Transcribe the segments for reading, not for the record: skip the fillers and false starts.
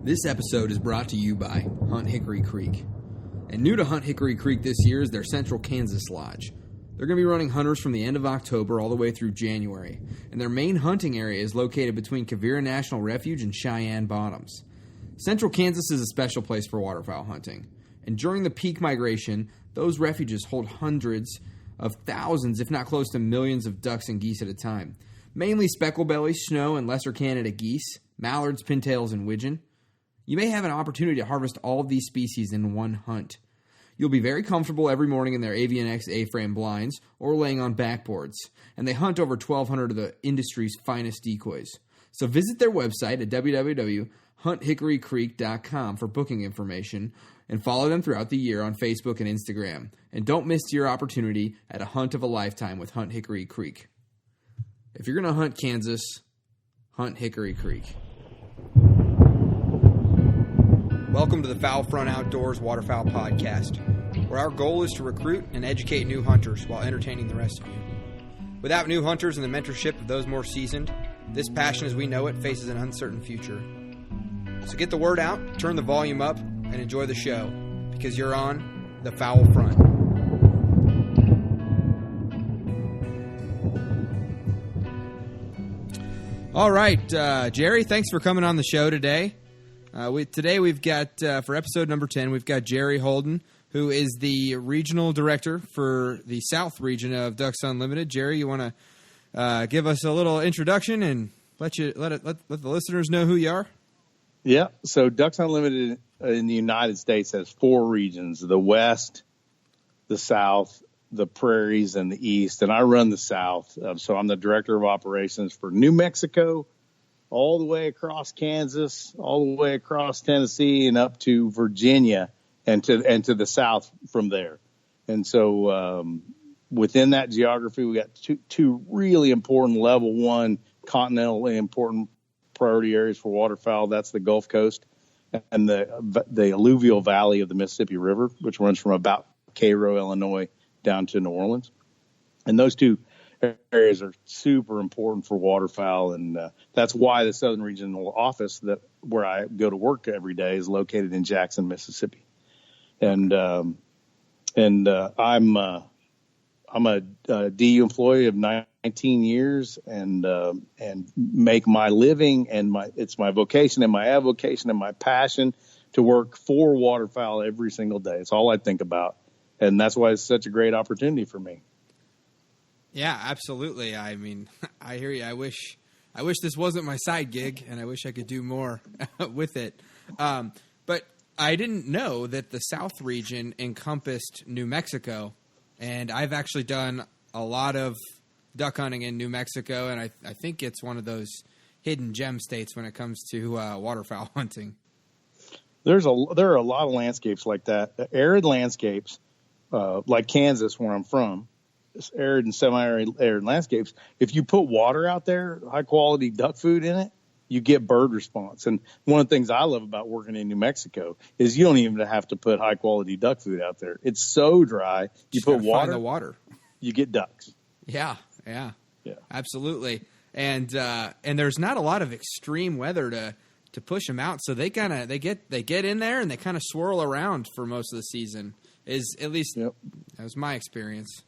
This episode is brought to you by Hunt Hickory Creek. And new to Hunt Hickory Creek this year is their Central Kansas Lodge. They're going to be running hunters from the end of October all the way through January, and their main hunting area is located between Quivira National Refuge and Cheyenne Bottoms. Central Kansas is a special place for waterfowl hunting, and during the peak migration, those refuges hold hundreds of thousands, if not close to millions of ducks and geese at a time. Mainly specklebelly, snow, and lesser Canada geese, mallards, pintails, and widgeon. You may have an opportunity to harvest all of these species in one hunt. You'll be very comfortable every morning in their Avian X A-frame blinds or laying on backboards, and they hunt over 1,200 of the industry's finest decoys. So visit their website at www.hunthickorycreek.com for booking information and follow them throughout the year on Facebook and Instagram. And don't miss your opportunity at a hunt of a lifetime with Hunt Hickory Creek. If you're going to hunt Kansas, hunt Hickory Creek. Welcome to the Fowl Front Outdoors Waterfowl Podcast, where our goal is to recruit and educate new hunters while entertaining the rest of you. Without new hunters and the mentorship of those more seasoned, this passion as we know it faces an uncertain future. So get the word out, turn the volume up, and enjoy the show, because you're on the Fowl Front. All right, Jerry, thanks for coming on the show today. Today we've got, for episode number 10, we've got Jerry Holden, who is the regional director for the South region of Ducks Unlimited. Jerry, you want to give us a little introduction and let the listeners know who you are? Yeah, so Ducks Unlimited in the United States has 4 regions: the West, the South, the Prairies, and the East. And I run the South, so I'm the director of operations for New Mexico, all the way across Kansas, all the way across Tennessee, and up to Virginia, and to the south from there. And so within that geography, we got two really important level 1 continentally important priority areas for waterfowl. That's the Gulf Coast and the alluvial valley of the Mississippi River, which runs from about Cairo, Illinois, down to New Orleans. And those two areas are super important for waterfowl, and that's why the Southern Regional Office, where I go to work every day, is located in Jackson, Mississippi. And I'm a DU employee of 19 years, and make my living and it's my vocation and my avocation and my passion to work for waterfowl every single day. It's all I think about, and that's why it's such a great opportunity for me. Yeah, absolutely. I mean, I hear you. I wish this wasn't my side gig, and I wish I could do more with it. But I didn't know that the South region encompassed New Mexico, and I've actually done a lot of duck hunting in New Mexico, and I think it's one of those hidden gem states when it comes to waterfowl hunting. There are a lot of landscapes like that, arid landscapes, like Kansas, where I'm from. Arid and semi-arid landscapes. If you put water out there, high quality duck food in it, you get bird response. And one of the things I love about working in New Mexico is you don't even have to put high quality duck food out there. It's so dry. You put water, you get ducks. Yeah, absolutely. And there's not a lot of extreme weather to push them out, so they get in there and they kind of swirl around for most of the season. That was my experience.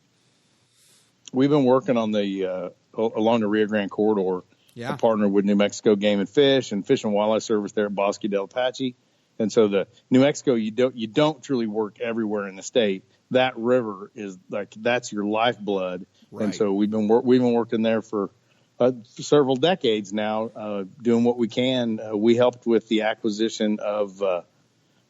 We've been working on along the Rio Grande corridor. Yeah. I partner with New Mexico Game and Fish and Wildlife Service there at Bosque del Apache. And so the New Mexico, you don't truly work everywhere in the state. That river is that's your lifeblood. Right. And so we've been working there for several decades now, doing what we can. We helped with the acquisition of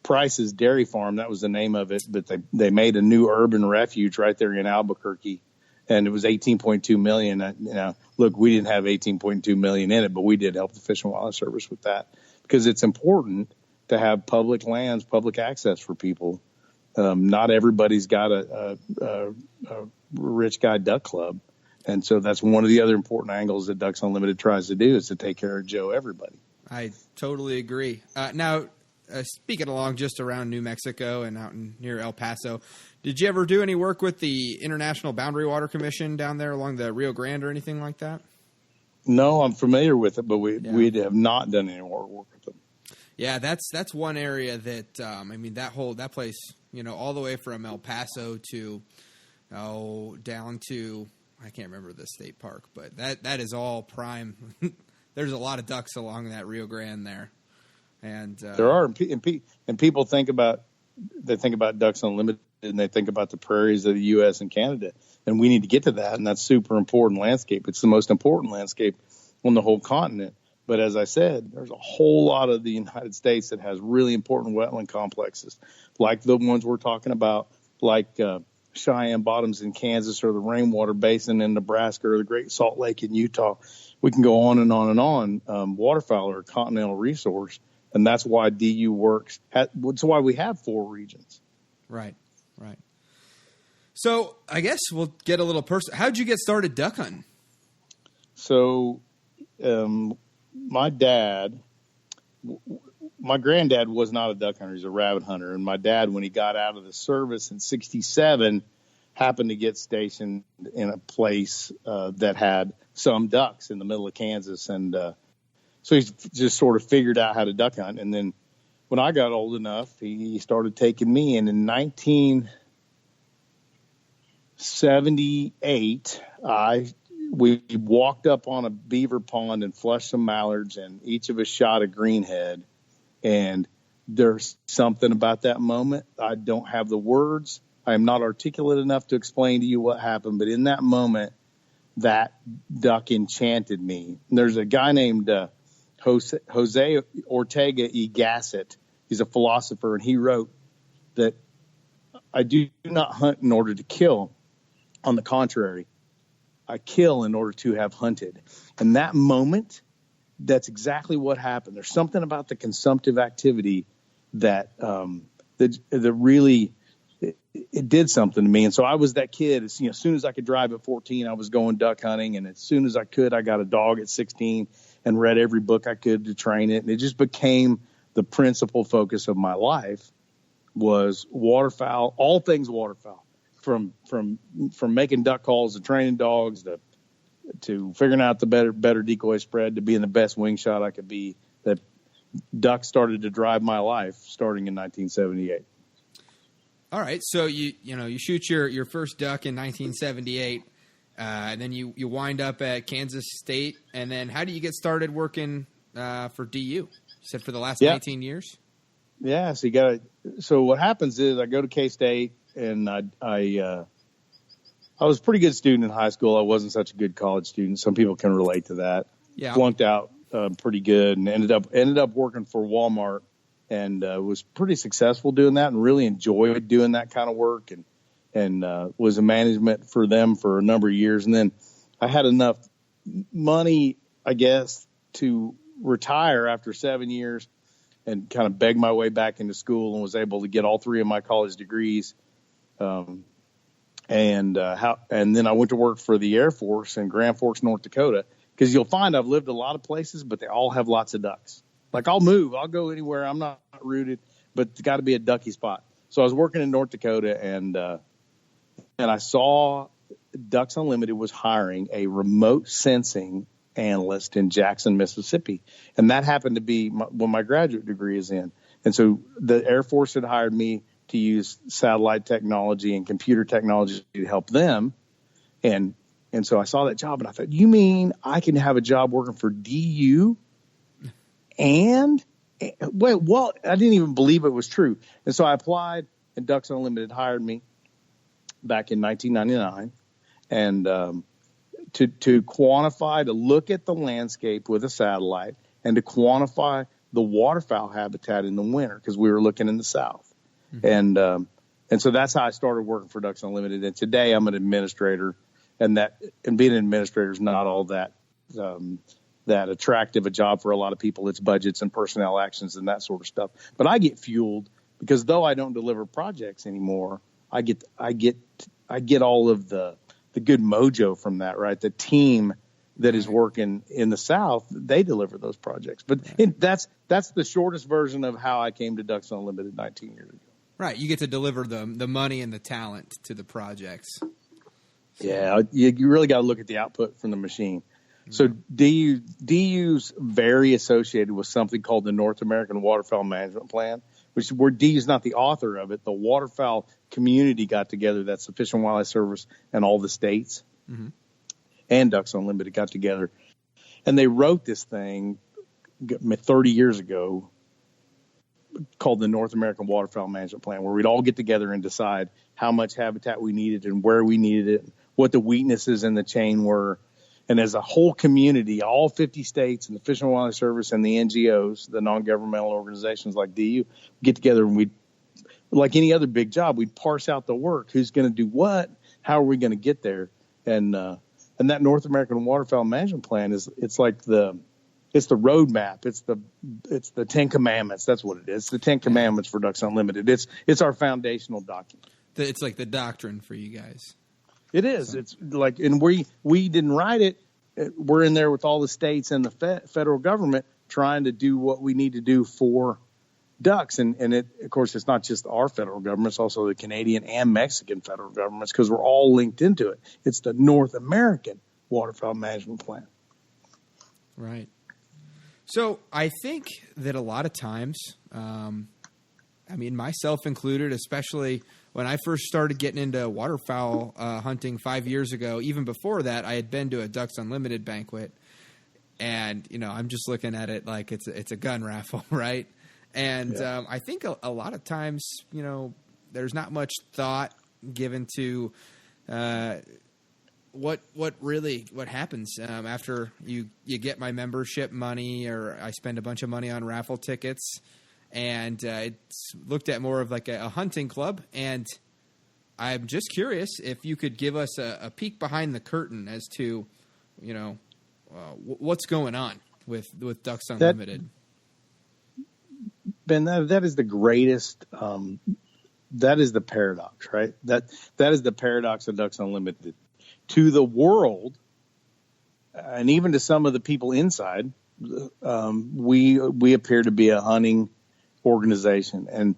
Price's Dairy Farm. That was the name of it, but they made a new urban refuge right there in Albuquerque. And it was $18.2 million. Look, we didn't have $18.2 million in it, but we did help the Fish and Wildlife Service with that, because it's important to have public lands, public access for people. Not everybody's got a rich guy duck club. And so that's one of the other important angles that Ducks Unlimited tries to do, is to take care of Joe everybody. I totally agree. Now, speaking along just around New Mexico and out near El Paso, did you ever do any work with the International Boundary Water Commission down there along the Rio Grande or anything like that? No, I'm familiar with it, but we have not done any more work with them. Yeah, that's one area that that place, all the way from El Paso to down to, I can't remember the state park, but that is all prime. There's a lot of ducks along that Rio Grande there, and there are, and people think about Ducks Unlimited, and they think about the prairies of the U.S. and Canada, and we need to get to that, and that's super important landscape. It's the most important landscape on the whole continent. But as I said, there's a whole lot of the United States that has really important wetland complexes, like the ones we're talking about, like Cheyenne Bottoms in Kansas, or the Rainwater Basin in Nebraska, or the Great Salt Lake in Utah. We can go on and on and on. Waterfowl are a continental resource, and that's why DU works. That's why we have 4 regions. Right. So I guess we'll get a little personal. How'd you get started duck hunting? So my granddad was not a duck hunter. He's a rabbit hunter. And my dad, when he got out of the service in 1967, happened to get stationed in a place that had some ducks in the middle of Kansas. And so he just sort of figured out how to duck hunt. And then when I got old enough, he started taking me. And in 1978, we walked up on a beaver pond and flushed some mallards, and each of us shot a greenhead. And there's something about that moment. I don't have the words. I am not articulate enough to explain to you what happened, but in that moment, that duck enchanted me. And there's a guy named Jose Ortega y Gasset. He's a philosopher, and he wrote that I do not hunt in order to kill. On the contrary, I kill in order to have hunted. And that moment, that's exactly what happened. There's something about the consumptive activity that really it did something to me. And so I was that kid. As soon as I could drive at 14, I was going duck hunting, and as soon as I could, I got a dog at 16 and read every book I could to train it. And it just became the principal focus of my life was waterfowl, all things waterfowl. From making duck calls to training dogs to figuring out the better decoy spread to being the best wing shot I could be, that duck started to drive my life starting in 1978. All right, so you shoot your first duck in 1978, and then you wind up at Kansas State, and then how do you get started working for DU? You said for the last 19 years. Yeah, so what happens is I go to K-State. And I was a pretty good student in high school. I wasn't such a good college student. Some people can relate to that. Yeah. Flunked out pretty good, and ended up working for Walmart, and was pretty successful doing that, and really enjoyed doing that kind of work, and was in management for them for a number of years. And then I had enough money, I guess, to retire after 7 years and kind of beg my way back into school, and was able to get all 3 of my college degrees. And then I went to work for the Air Force in Grand Forks, North Dakota, because you'll find I've lived a lot of places, but they all have lots of ducks. Like I'll go anywhere. I'm not rooted, but it's got to be a ducky spot. So I was working in North Dakota, and I saw Ducks Unlimited was hiring a remote sensing analyst in Jackson, Mississippi. And that happened to be what my graduate degree is in. And so the Air Force had hired me to use satellite technology and computer technology to help them. And so I saw that job, and I thought, you mean I can have a job working for DU? And well, I didn't even believe it was true. And so I applied, and Ducks Unlimited hired me back in 1999. And to quantify, to look at the landscape with a satellite, and to quantify the waterfowl habitat in the winter, because we were looking in the south. Mm-hmm. And so that's how I started working for Ducks Unlimited. And today I'm an administrator, and being an administrator is not all that attractive a job for a lot of people. It's budgets and personnel actions and that sort of stuff. But I get fueled because though I don't deliver projects anymore, I get all of the good mojo from that, right? The team that is working in the South, they deliver those projects. But that's the shortest version of how I came to Ducks Unlimited 19 years ago. Right. You get to deliver the money and the talent to the projects. So. Yeah, you really got to look at the output from the machine. So DU's very associated with something called the North American Waterfowl Management Plan, where DU's not the author of it. The waterfowl community got together. That's the Fish and Wildlife Service and all the states, and Ducks Unlimited got together, and they wrote this thing 30 years ago called the North American Waterfowl Management Plan, where we'd all get together and decide how much habitat we needed and where we needed it, what the weaknesses in the chain were. And as a whole community, all 50 states and the Fish and Wildlife Service and the NGOs, the non-governmental organizations like DU, get together and like any other big job, we'd parse out the work. Who's going to do what? How are we going to get there? And that North American Waterfowl Management Plan it's the roadmap. It's the 10 Commandments. That's what it is. The 10 Commandments for Ducks Unlimited. It's our foundational document. It's like the doctrine for you guys. It is. So. It's like, and we didn't write it. We're in there with all the states and the federal government trying to do what we need to do for ducks. And it, of course, it's not just our federal government. It's also the Canadian and Mexican federal governments, because we're all linked into it. It's the North American Waterfowl Management Plan. Right. So I think that a lot of times, myself included, especially when I first started getting into waterfowl hunting 5 years ago, even before that, I had been to a Ducks Unlimited banquet, and I'm just looking at it like it's a gun raffle, right? And I think a lot of times, there's not much thought given to what happens after you get my membership money, or I spend a bunch of money on raffle tickets. And it's looked at more of like a hunting club. And I'm just curious if you could give us a peek behind the curtain as to, what's going on with Ducks Unlimited. Ben, that is the greatest. That is the paradox, right? That is the paradox of Ducks Unlimited. To the world, and even to some of the people inside, we appear to be a hunting organization, and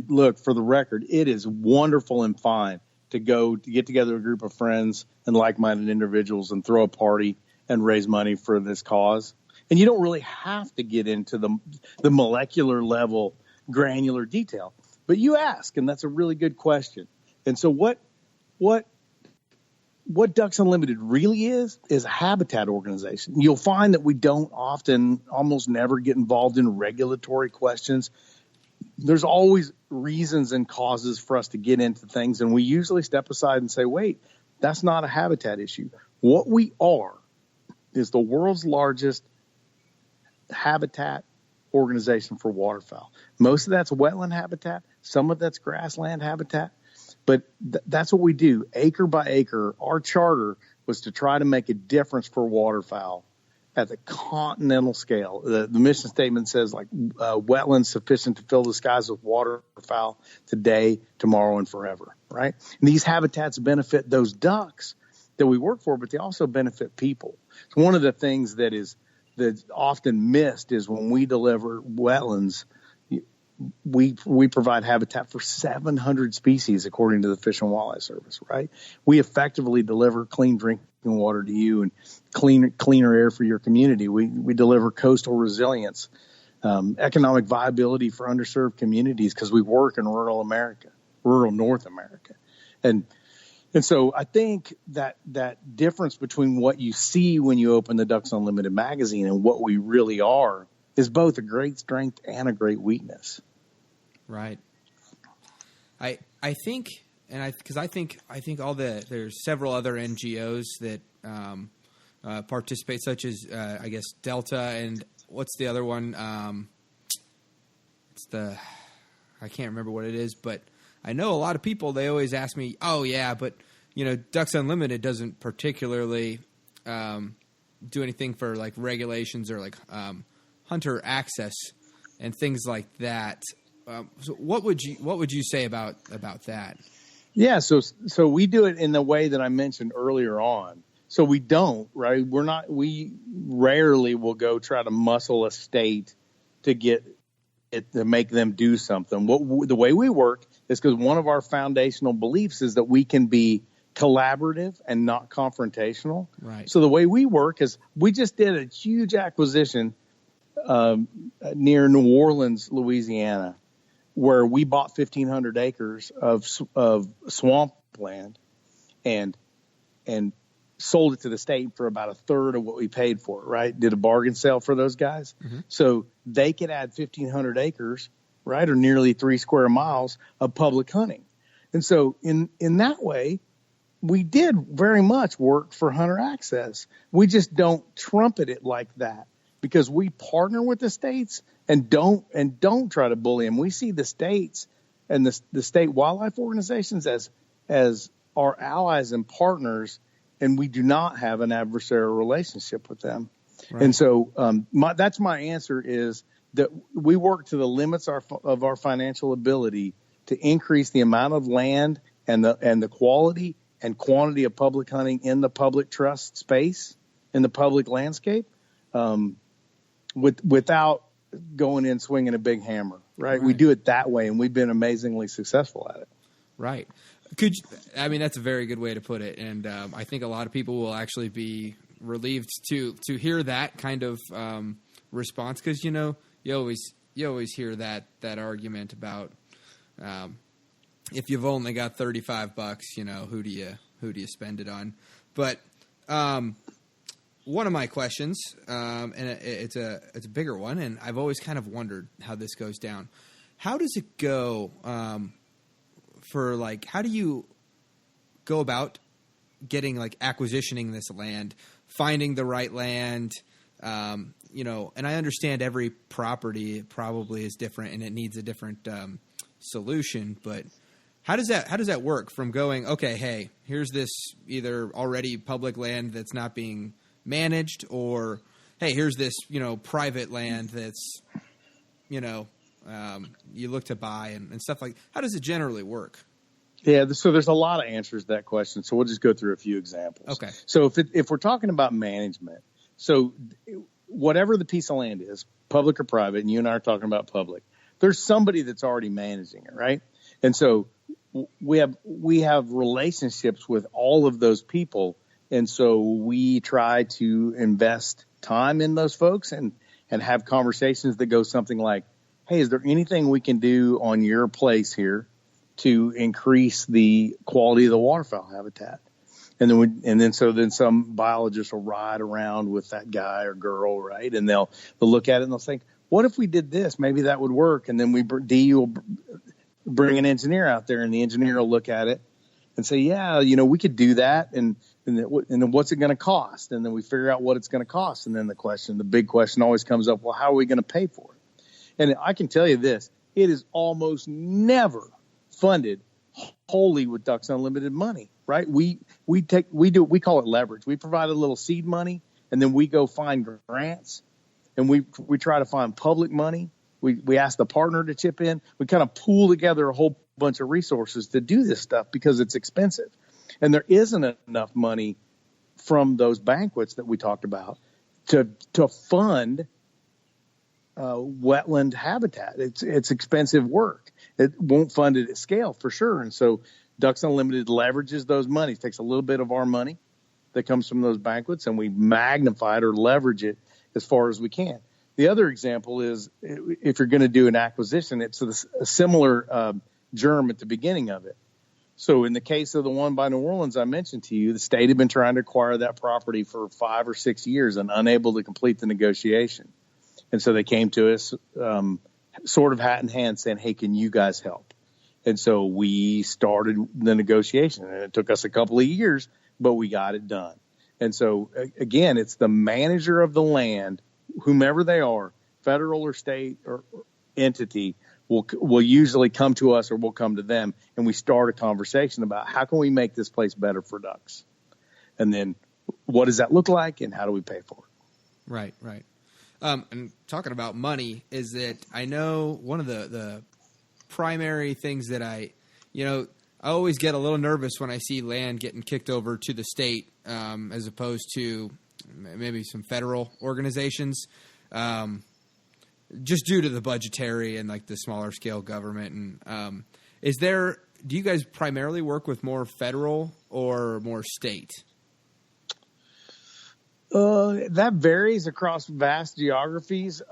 look, for the record, it is wonderful and fine to get together a group of friends and like-minded individuals and throw a party and raise money for this cause. And you don't really have to get into the molecular level granular detail, but you ask, and that's a really good question. And so what Ducks Unlimited really is a habitat organization. You'll find that we don't almost never get involved in regulatory questions. There's always reasons and causes for us to get into things, and we usually step aside and say, wait, that's not a habitat issue. What we are is the world's largest habitat organization for waterfowl. Most of that's wetland habitat. Some of that's grassland habitat. But that's what we do, acre by acre. Our charter was to try to make a difference for waterfowl at the continental scale. The mission statement says wetlands sufficient to fill the skies with waterfowl today, tomorrow, and forever, right? And these habitats benefit those ducks that we work for, but they also benefit people. So one of the things that's often missed is when we deliver wetlands, we provide habitat for 700 species, according to the Fish and Wildlife Service, right? We effectively deliver clean drinking water to you and cleaner air for your community. We deliver coastal resilience, economic viability for underserved communities, because we work in rural North America. And so I think that difference between what you see when you open the Ducks Unlimited magazine and what we really are is both a great strength and a great weakness. Right. I think there's several other NGOs that participate, such as I guess Delta, and what's the other one? I can't remember what it is, but I know a lot of people, they always ask me, oh yeah, but Ducks Unlimited doesn't particularly do anything for like regulations or like hunter access and things like that. So what would you say about that? Yeah, so we do it in the way that I mentioned earlier on. So we don't, right? We rarely will go try to muscle a state to get it to make them do something. The way we work is because one of our foundational beliefs is that we can be collaborative and not confrontational. Right. So the way we work is we just did a huge acquisition near New Orleans, Louisiana, where we bought 1,500 acres of swamp land and sold it to the state for about a third of what we paid for it, right? Did a bargain sale for those guys. Mm-hmm. So they could add 1,500 acres, right, or nearly 3 square miles of public hunting. And so in that way, we did very much work for hunter access. We just don't trumpet it like that because we partner with the states and don't try to bully them. We see the states and the state wildlife organizations as our allies and partners, and we do not have an adversarial relationship with them. Right. And so that's my answer is that we work to the limits of our financial ability to increase the amount of land and the quality and quantity of public hunting in the public trust space, in the public landscape, without going in swinging a big hammer, right? We do it that way, and we've been amazingly successful at it. Right. That's a very good way to put it, and I think a lot of people will actually be relieved to hear that kind of response because you always hear that argument about if you've only got $35, who do you spend it on? But one of my questions, and it's a bigger one, and I've always kind of wondered how this goes down. How does it go? How do you go about getting acquisitioning this land, finding the right land? And I understand every property probably is different and it needs a different solution, but how does that work from going, okay, hey, here's this either already public land that's not being managed, or hey, here's this, private land that's, you look to buy and stuff like, how does it generally work? Yeah. So there's a lot of answers to that question. So we'll just go through a few examples. Okay. So if we're talking about management, so whatever the piece of land is, public or private, and you and I are talking about public, there's somebody that's already managing it, right? And so we have relationships with all of those people. And so we try to invest time in those folks and have conversations that go something like, hey, is there anything we can do on your place here to increase the quality of the waterfowl habitat? And then some biologists will ride around with that guy or girl, right? And they'll look at it and they'll think, what if we did this? Maybe that would work. And then DU will bring an engineer out there, and the engineer will look at it and say, yeah, we could do that. And then what's it going to cost? And then we figure out what it's going to cost. And then the big question always comes up, well, how are we going to pay for it? And I can tell you this, it is almost never funded wholly with Ducks Unlimited money, right? We call it leverage. We provide a little seed money, and then we go find grants, and we try to find public money. We ask the partner to chip in. We kind of pool together a whole bunch of resources to do this stuff because it's expensive. And there isn't enough money from those banquets that we talked about to fund wetland habitat. It's expensive work. It won't fund it at scale for sure. And so Ducks Unlimited leverages those monies, takes a little bit of our money that comes from those banquets, and we magnify it or leverage it as far as we can. The other example is if you're going to do an acquisition, it's a similar germ at the beginning of it. So in the case of the one by New Orleans I mentioned to you, the state had been trying to acquire that property for 5 or 6 years and unable to complete the negotiation. And so they came to us sort of hat in hand saying, hey, can you guys help? And so we started the negotiation, and it took us a couple of years, but we got it done. And so, again, it's the manager of the land, whomever they are, federal or state or entity, will usually come to us or we'll come to them, and we start a conversation about how can we make this place better for ducks? And then what does that look like, and how do we pay for it? Right. And talking about money, is that I know one of the primary things that I always get a little nervous when I see land getting kicked over to the state as opposed to maybe some federal organizations, just due to the budgetary and the smaller scale government. And is there do you guys primarily work with more federal or more state? That varies across vast geographies.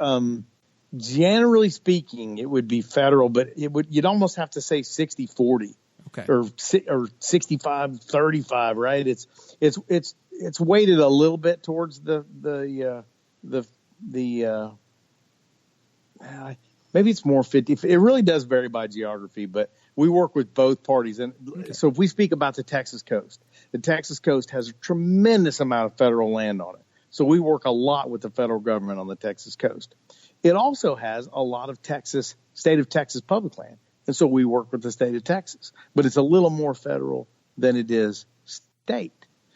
Generally speaking, it would be federal, but you'd almost have to say 60-40. Okay. Or 65-35, right? It's weighted a little bit towards the maybe it's more 50. It really does vary by geography, but we work with both parties. And so if we speak about the Texas coast has a tremendous amount of federal land on it. So we work a lot with the federal government on the Texas coast. It also has a lot of state of Texas public land. And so we work with the state of Texas, but it's a little more federal than it is state.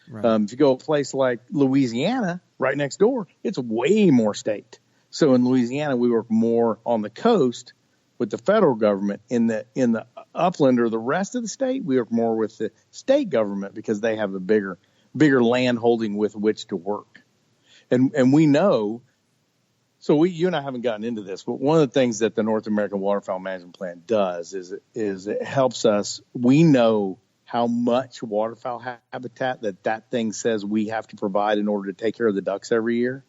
Right. If you go a place like Louisiana, right next door, it's way more state. So in Louisiana, we work more on the coast with the federal government. In the upland or the rest of the state, we work more with the state government because they have a bigger land holding with which to work. And we know. So you and I haven't gotten into this, but one of the things that the North American Waterfowl Management Plan does is it helps us. We know how much waterfowl habitat that thing says we have to provide in order to take care of the ducks every year.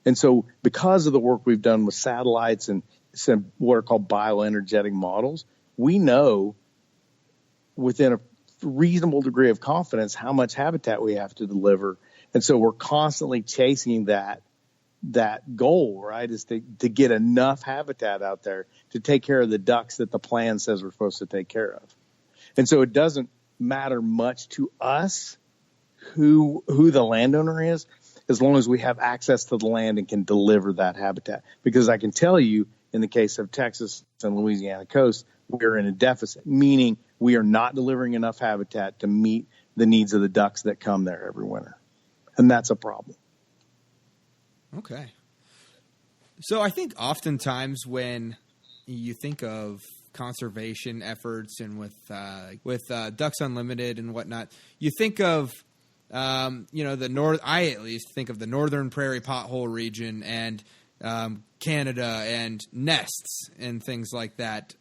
And so because of the work we've done with satellites and some what are called bioenergetic models, we know within a reasonable degree of confidence how much habitat we have to deliver. And so we're constantly chasing that goal, right, is to get enough habitat out there to take care of the ducks that the plan says we're supposed to take care of. And so it doesn't matter much to us who the landowner is, as long as we have access to the land and can deliver that habitat. Because I can tell you, in the case of Texas and Louisiana coast, we're in a deficit, meaning we are not delivering enough habitat to meet the needs of the ducks that come there every winter. And that's a problem. Okay. So I think oftentimes when you think of conservation efforts and with Ducks Unlimited and whatnot, you think of I at least think of the northern prairie pothole region and Canada and nests and things like that.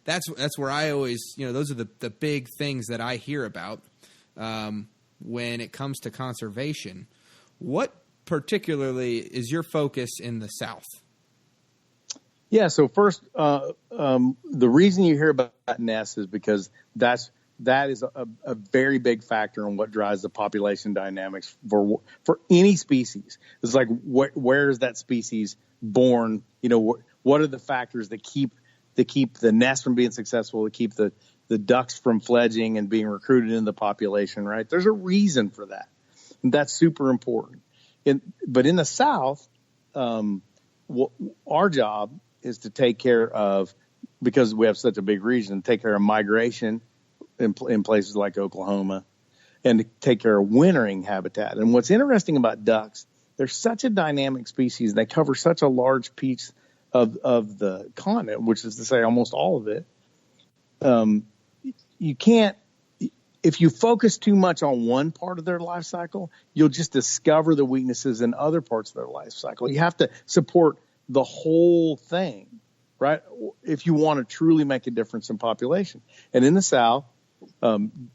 That's where I always, those are the big things that I hear about when it comes to conservation. What particularly is your focus in the South? Yeah, so first, the reason you hear about nests is because that is a very big factor in what drives the population dynamics for any species. It's like where is that species born? What are the factors that keep the nest from being successful, to keep the ducks from fledging and being recruited into the population, right? There's a reason for that. And that's super important. But in the South, our job is to take care of, because we have such a big region, take care of migration in places like Oklahoma, and to take care of wintering habitat. And what's interesting about ducks, they're such a dynamic species. They cover such a large piece of the continent, which is to say almost all of it. You can't, if you focus too much on one part of their life cycle, you'll just discover the weaknesses in other parts of their life cycle. You have to support the whole thing, right? If you want to truly make a difference in population. And in the South,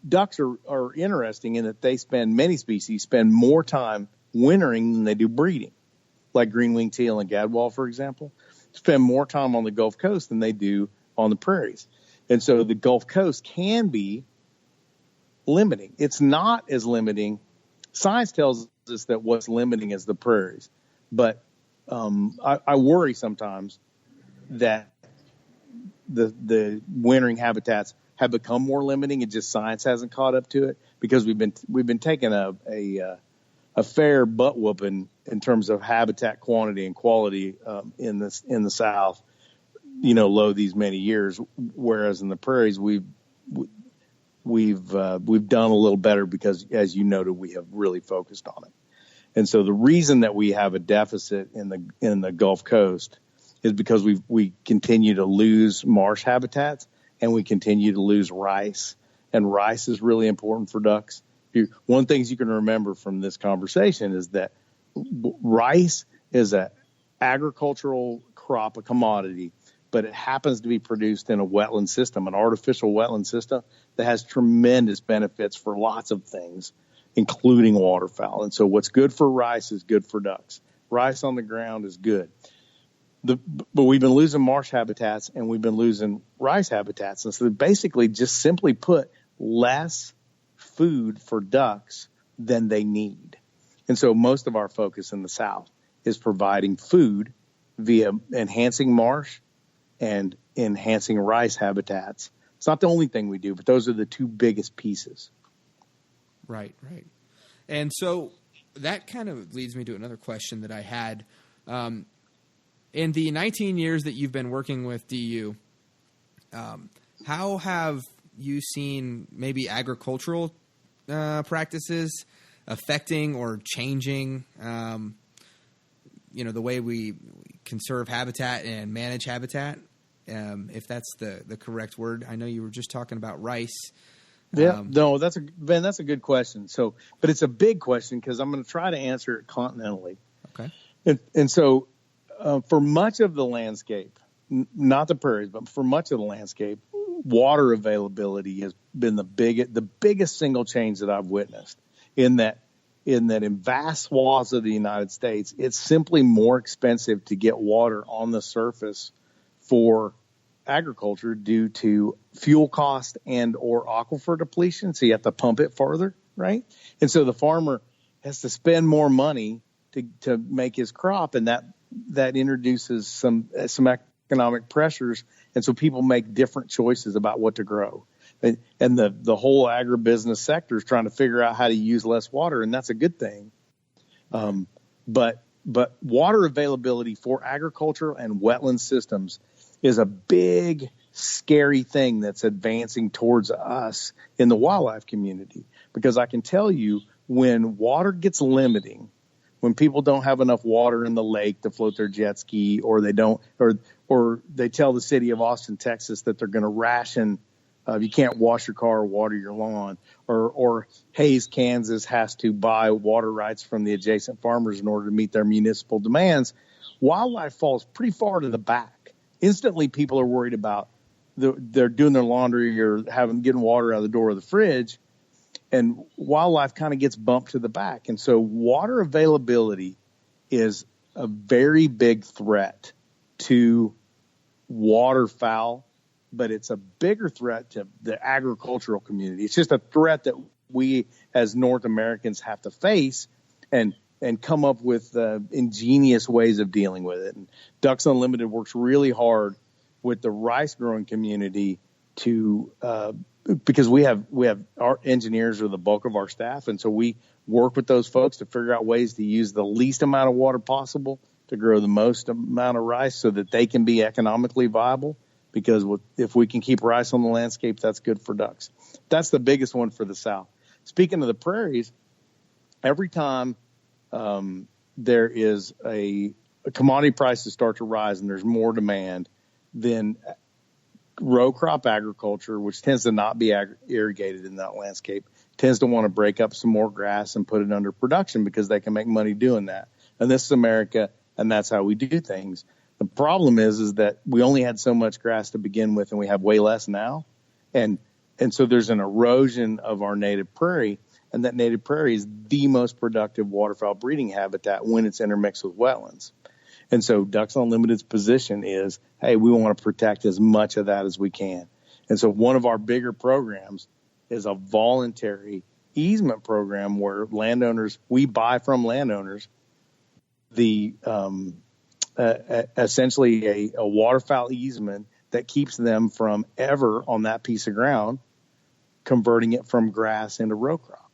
ducks are interesting in that many species spend more time wintering than they do breeding, like green-winged teal and gadwall, for example, spend more time on the Gulf Coast than they do on the prairies. And so the Gulf Coast can be limiting. It's not as limiting. Science tells us that what's limiting is the prairies. But I worry sometimes that the wintering habitats have become more limiting, and just science hasn't caught up to it, because we've been taking a fair butt whooping in terms of habitat quantity and quality in the South, these many years, whereas in the prairies we've done a little better because, as you noted, we have really focused on it. And so the reason that we have a deficit in the Gulf Coast is because we continue to lose marsh habitats, and we continue to lose rice. And rice is really important for ducks. One of the things you can remember from this conversation is that rice is an agricultural crop, a commodity but it happens to be produced in a wetland system, an artificial wetland system that has tremendous benefits for lots of things, including waterfowl. And so what's good for rice is good for ducks. Rice on the ground is good. But we've been losing marsh habitats and we've been losing rice habitats. And so basically just simply put, less food for ducks than they need. And so most of our focus in the South is providing food via enhancing marsh and enhancing rice habitats. It's not the only thing we do, but those are the two biggest pieces. Right. And so that kind of leads me to another question that I had. In the 19 years that you've been working with DU, how have you seen maybe agricultural practices affecting or changing, the way we conserve habitat and manage habitat, if that's the correct word? I know you were just talking about rice. Yeah, no, that's a good question. So, but it's a big question because I'm going to try to answer it continentally. Okay. And so, for much of the landscape, not the prairies, but for much of the landscape, water availability has been the biggest single change that I've witnessed. In that in vast swaths of the United States, it's simply more expensive to get water on the surface for agriculture due to fuel cost and or aquifer depletion. So you have to pump it farther, right? And so the farmer has to spend more money to make his crop, and that introduces some economic pressures, and so people make different choices about what to grow. And the whole agribusiness sector is trying to figure out how to use less water, and that's a good thing. But water availability for agriculture and wetland systems is a big, scary thing that's advancing towards us in the wildlife community. Because I can tell you, when water gets limiting, when people don't have enough water in the lake to float their jet ski, or they don't, or they tell the city of Austin, Texas, that they're going to ration, you can't wash your car or water your lawn, or Hayes, Kansas has to buy water rights from the adjacent farmers in order to meet their municipal demands, wildlife falls pretty far to the back. Instantly, people are worried about they're doing their laundry or getting water out of the door of the fridge, and wildlife kind of gets bumped to the back. And so water availability is a very big threat to waterfowl, but it's a bigger threat to the agricultural community. It's just a threat that we as North Americans have to face and come up with ingenious ways of dealing with it. And Ducks Unlimited works really hard with the rice growing community to because we have our engineers are the bulk of our staff, and so we work with those folks to figure out ways to use the least amount of water possible to grow the most amount of rice so that they can be economically viable. Because if we can keep rice on the landscape, that's good for ducks. That's the biggest one for the South. Speaking of the prairies, every time there is a commodity prices start to rise and there's more demand, then row crop agriculture, which tends to not be irrigated in that landscape, tends to want to break up some more grass and put it under production because they can make money doing that. And this is America, and that's how we do things. The problem is that we only had so much grass to begin with, and we have way less now. And so there's an erosion of our native prairie, and that native prairie is the most productive waterfowl breeding habitat when it's intermixed with wetlands. And so Ducks Unlimited's position is, hey, we want to protect as much of that as we can. And so one of our bigger programs is a voluntary easement program where we buy from landowners essentially a waterfowl easement that keeps them from ever on that piece of ground converting it from grass into row crop,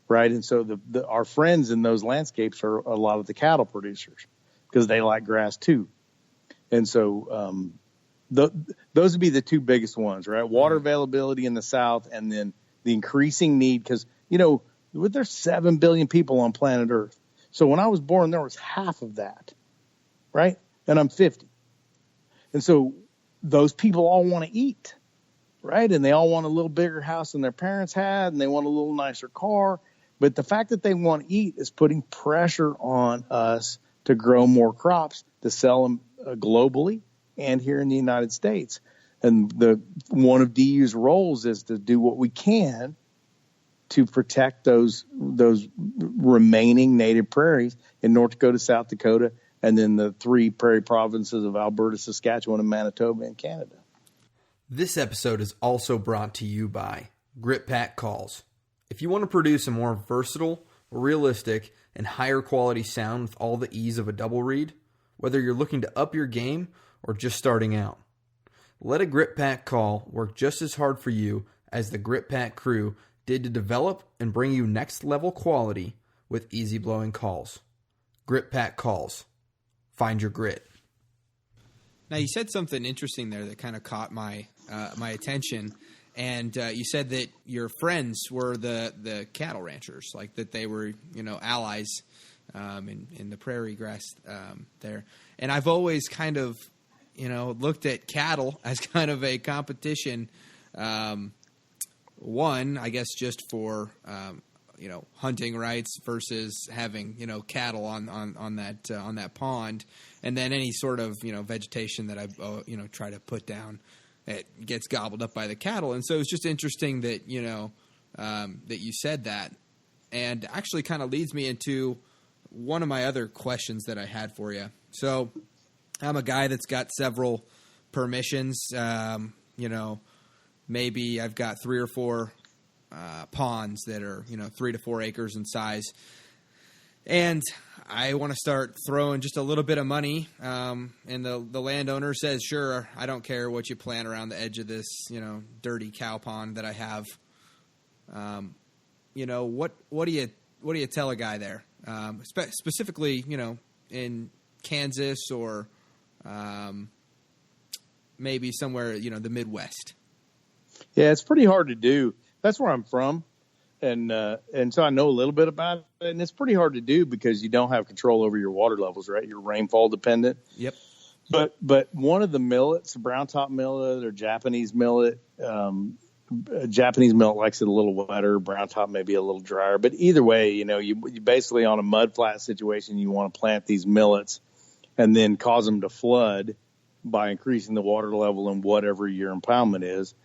right? And so our friends in those landscapes are a lot of the cattle producers because they like grass too. And so those would be the two biggest ones, right? Water availability in the South, and then the increasing need because, there's 7 billion people on planet Earth. So when I was born, there was half of that, right? And I'm 50. And so those people all want to eat, right? And they all want a little bigger house than their parents had, and they want a little nicer car. But the fact that they want to eat is putting pressure on us to grow more crops, to sell them globally, and here in the United States. And one of DU's roles is to do what we can to protect those remaining native prairies in North Dakota, South Dakota, and then the 3 prairie provinces of Alberta, Saskatchewan, and Manitoba in Canada. This episode is also brought to you by Grip Pack Calls. If you want to produce a more versatile, realistic, and higher quality sound with all the ease of a double reed, whether you're looking to up your game or just starting out, let a Grip Pack call work just as hard for you as the Grip Pack crew did to develop and bring you next level quality with easy blowing calls. Grip Pack Calls. Find your grit. Now, you said something interesting there that kind of caught my attention, and you said that your friends were the cattle ranchers, like that they were, allies in the prairie grass there. And I've always kind of, looked at cattle as kind of a competition. One, I guess, just for hunting rights versus having cattle on that pond, and then any sort of vegetation that I try to put down, it gets gobbled up by the cattle. And so it's just interesting that that you said that, and actually kind of leads me into one of my other questions that I had for you. So I'm a guy that's got several permissions. Maybe I've got 3 or 4 ponds that are 3 to 4 acres in size, and I want to start throwing just a little bit of money. And the landowner says, "Sure, I don't care what you plant around the edge of this dirty cow pond that I have." What do you tell a guy there, specifically in Kansas or maybe somewhere the Midwest? Yeah, it's pretty hard to do. That's where I'm from, and so I know a little bit about it. And it's pretty hard to do because you don't have control over your water levels, right? You're rainfall dependent. Yep. But one of the millets, brown top millet or Japanese millet, Japanese millet likes it a little wetter. Brown top maybe a little drier. But either way, you basically on a mud flat situation, you want to plant these millets and then cause them to flood by increasing the water level in whatever your impoundment is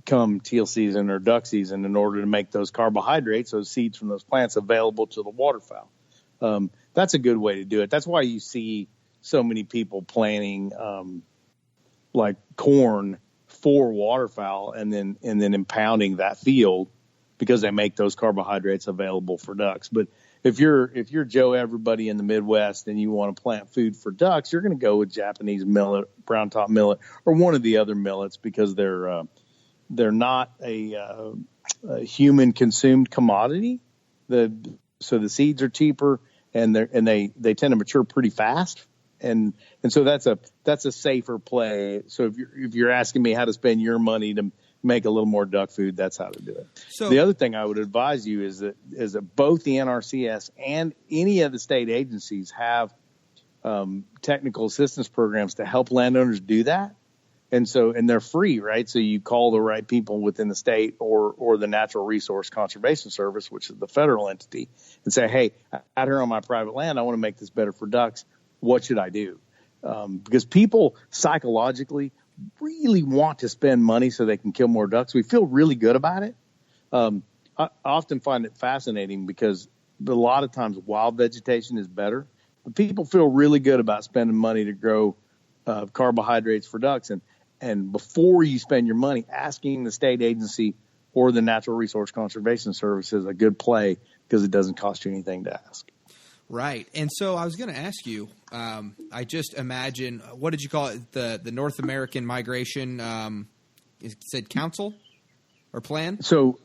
come teal season or duck season in order to make those carbohydrates, those seeds from those plants, available to the waterfowl. That's a good way to do it. That's why you see so many people planting like corn for waterfowl and then impounding that field because they make those carbohydrates available for ducks. But if you're Joe everybody in the Midwest and you want to plant food for ducks, you're going to go with Japanese millet, brown top millet, or one of the other millets because they're not a human consumed commodity. So the seeds are cheaper and they tend to mature pretty fast. And so that's a safer play. So if you're asking me how to spend your money to make a little more duck food, that's how to do it. So the other thing I would advise you is that both the NRCS and any of the state agencies have technical assistance programs to help landowners do that. And they're free, right? So you call the right people within the state or the Natural Resource Conservation Service, which is the federal entity, and say, hey, out here on my private land, I want to make this better for ducks. What should I do? Because people psychologically really want to spend money so they can kill more ducks. We feel really good about it. I often find it fascinating because a lot of times wild vegetation is better, but people feel really good about spending money to grow carbohydrates for ducks. And before you spend your money, asking the state agency or the Natural Resource Conservation Service is a good play because it doesn't cost you anything to ask. Right. And so I was going to ask you, I just imagine, what did you call it? The North American Migration, it said council or plan? So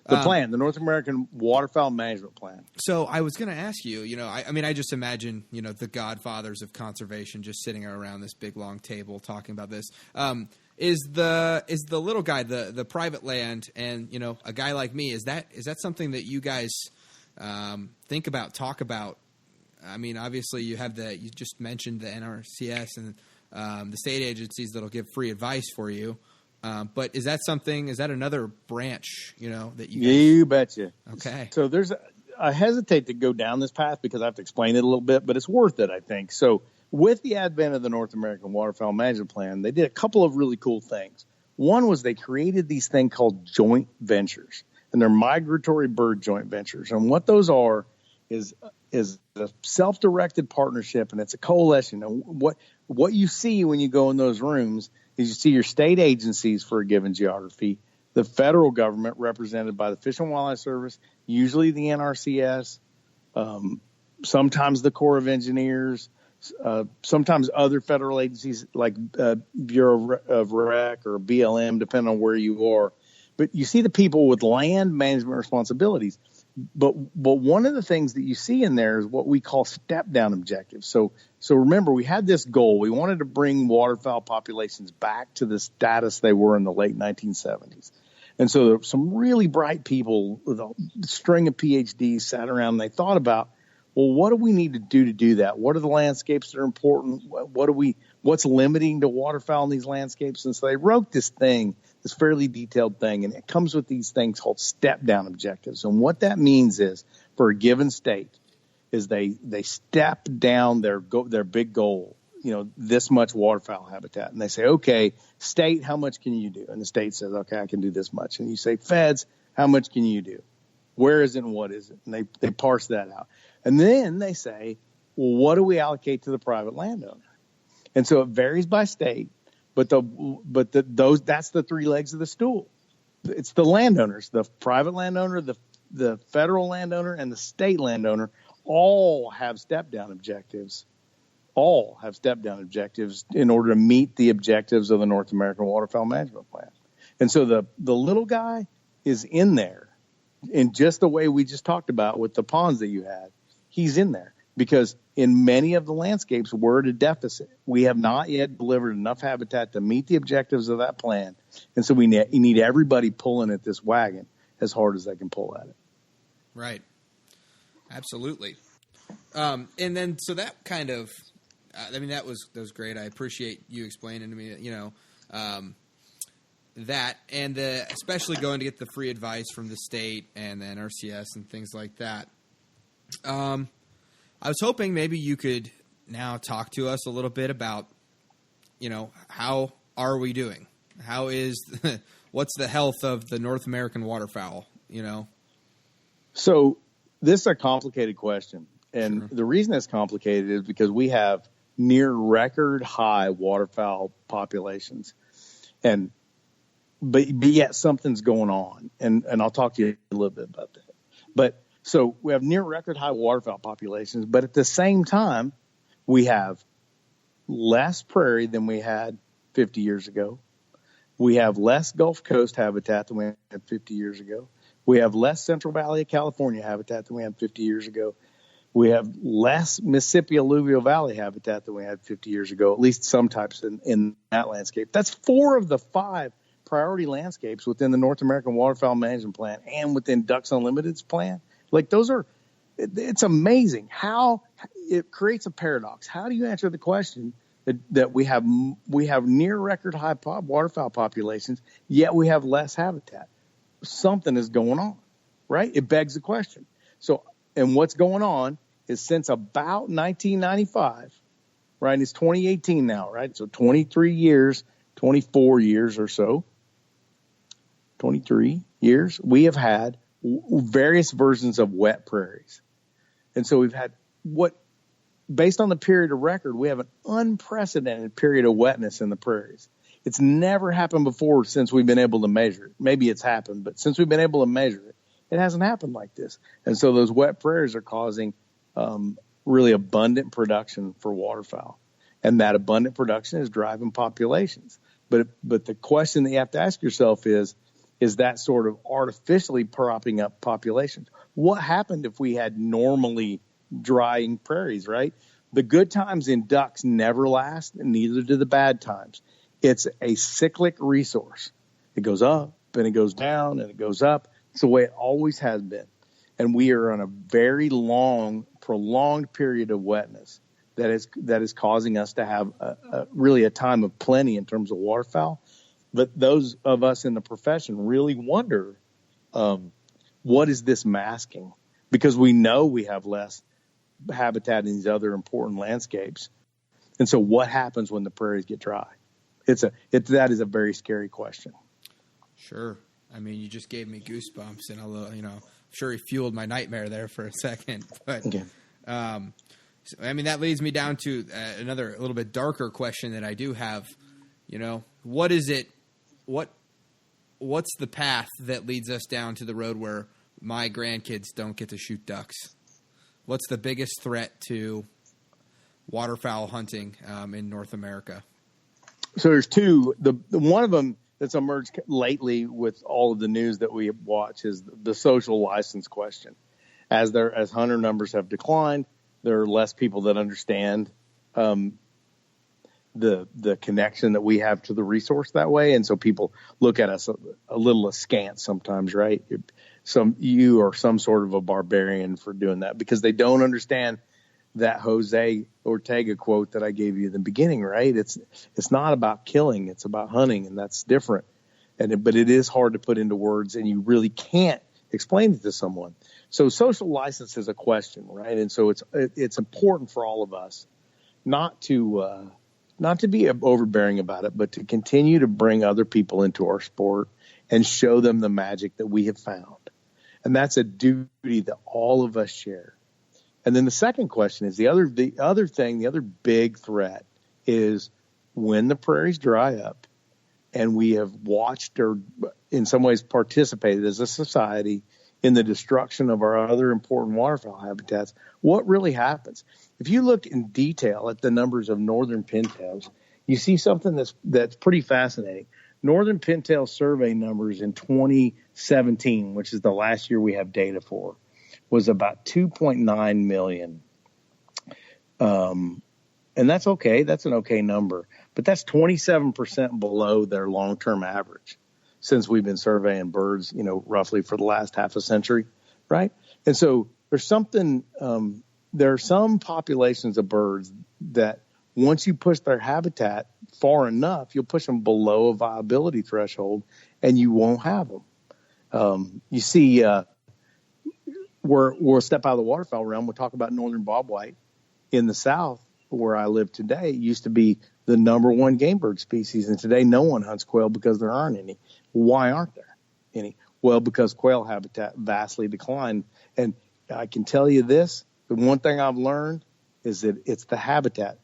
the North American Waterfowl Management Plan. So I was going to ask you, I just imagine, the godfathers of conservation just sitting around this big long table talking about this. Is the little guy, the private land, and a guy like me, is that something that you guys think about, talk about? I mean, obviously you just mentioned the NRCS and the state agencies that'll give free advice for you. But is that another branch, that you betcha. Okay. So I hesitate to go down this path because I have to explain it a little bit, but it's worth it, I think. So with the advent of the North American Waterfowl Management Plan, they did a couple of really cool things. One was they created these things called joint ventures, and they're migratory bird joint ventures. And what those are is a self-directed partnership, and it's a coalition. And what you see when you go in those rooms is you see your state agencies for a given geography, the federal government represented by the Fish and Wildlife Service, usually the NRCS, sometimes the Corps of Engineers, sometimes other federal agencies like Bureau of Rec or BLM, depending on where you are. But you see the people with land management responsibilities. But one of the things that you see in there is what we call step-down objectives. So remember, we had this goal. We wanted to bring waterfowl populations back to the status they were in the late 1970s. And so there were some really bright people with a string of PhDs sat around and they thought about, well, what do we need to do that? What are the landscapes that are important? What's limiting to waterfowl in these landscapes? And so they wrote this fairly detailed thing, and it comes with these things called step-down objectives. And what that means is, for a given state, is they step down their big goal, this much waterfowl habitat. And they say, okay, state, how much can you do? And the state says, okay, I can do this much. And you say, feds, how much can you do? Where is it and what is it? And they parse that out. And then they say, well, what do we allocate to the private landowner? And so it varies by state, but that's the three legs of the stool. It's the landowners, the private landowner, the federal landowner, and the state landowner all have step-down objectives. All have step-down objectives in order to meet the objectives of the North American Waterfowl Management Plan. And so the little guy is in there in just the way we just talked about with the ponds that you had. He's in there because in many of the landscapes, we're at a deficit. We have not yet delivered enough habitat to meet the objectives of that plan. And so you need everybody pulling at this wagon as hard as they can pull at it. Right. Absolutely. And then, so that kind of, that was great. I appreciate you explaining to me, that, and especially going to get the free advice from the state and the NRCS and things like that. I was hoping maybe you could now talk to us a little bit about, how are we doing? How is, what's the health of the North American waterfowl, So this is a complicated question. And Sure. The reason it's complicated is because we have near record high waterfowl populations. But yet something's going on. And I'll talk to you a little bit about that. So we have near record high waterfowl populations, but at the same time, we have less prairie than we had 50 years ago. We have less Gulf Coast habitat than we had 50 years ago. We have less Central Valley of California habitat than we had 50 years ago. We have less Mississippi Alluvial Valley habitat than we had 50 years ago, at least some types in that landscape. That's 4 of the 5 priority landscapes within the North American Waterfowl Management Plan and within Ducks Unlimited's plan. Like it's amazing how it creates a paradox. How do you answer the question that we have near record high waterfowl populations, yet we have less habitat? Something is going on, right? It begs the question. So, and what's going on is since about 1995, right? And it's 2018 now, right? So 23 years, 24 years or so, 23 years, we have had various versions of wet prairies. And so we've had based on the period of record, we have an unprecedented period of wetness in the prairies. It's never happened before since we've been able to measure it. Maybe it's happened, but since we've been able to measure it, it hasn't happened like this. And so those wet prairies are causing really abundant production for waterfowl. And that abundant production is driving populations. But the question that you have to ask yourself is that sort of artificially propping up populations? What happened if we had normally drying prairies, right? The good times in ducks never last, and neither do the bad times. It's a cyclic resource. It goes up, and it goes down, and it goes up. It's the way it always has been. And we are on a very long, prolonged period of wetness that is causing us to have really a time of plenty in terms of waterfowl. But those of us in the profession really wonder, what is this masking? Because we know we have less habitat in these other important landscapes. And so what happens when the prairies get dry? That is a very scary question. Sure. I mean, you just gave me goosebumps, and I'm sure he fueled my nightmare there for a second. But, Okay. That leads me down to another a little bit darker question that I do have. What is it? What's the path that leads us down to the road where my grandkids don't get to shoot ducks? What's the biggest threat to waterfowl hunting in North America? So there's two. The one of them that's emerged lately with all of the news that we watch is the social license question. As hunter numbers have declined, there are less people that understand the connection that we have to the resource that way, and so people look at us a little askance sometimes, right? You are some sort of a barbarian for doing that because they don't understand that Jose Ortega quote that I gave you in the beginning, right? It's not about killing, it's about hunting, and that's different. But it is hard to put into words, and you really can't explain it to someone. So social license is a question, right? And so it's important for all of us not to be overbearing about it, but to continue to bring other people into our sport and show them the magic that we have found. And that's a duty that all of us share. And then the second question is the other big threat is when the prairies dry up and we have watched or in some ways participated as a society in the destruction of our other important waterfowl habitats, what really happens? If you look in detail at the numbers of northern pintails, you see something that's pretty fascinating. Northern pintail survey numbers in 2017, which is the last year we have data for, was about 2.9 million. And that's okay. That's an okay number. But that's 27% below their long-term average since we've been surveying birds, roughly for the last half a century, right? And so there's something, there are some populations of birds that once you push their habitat far enough, you'll push them below a viability threshold and you won't have them. You see, we'll step out of the waterfowl realm. We'll talk about northern bobwhite in the South where I live today. It used to be the number one game bird species. And today no one hunts quail because there aren't any. Why aren't there any? Well, because quail habitat vastly declined. And I can tell you this, the one thing I've learned is that it's the habitat.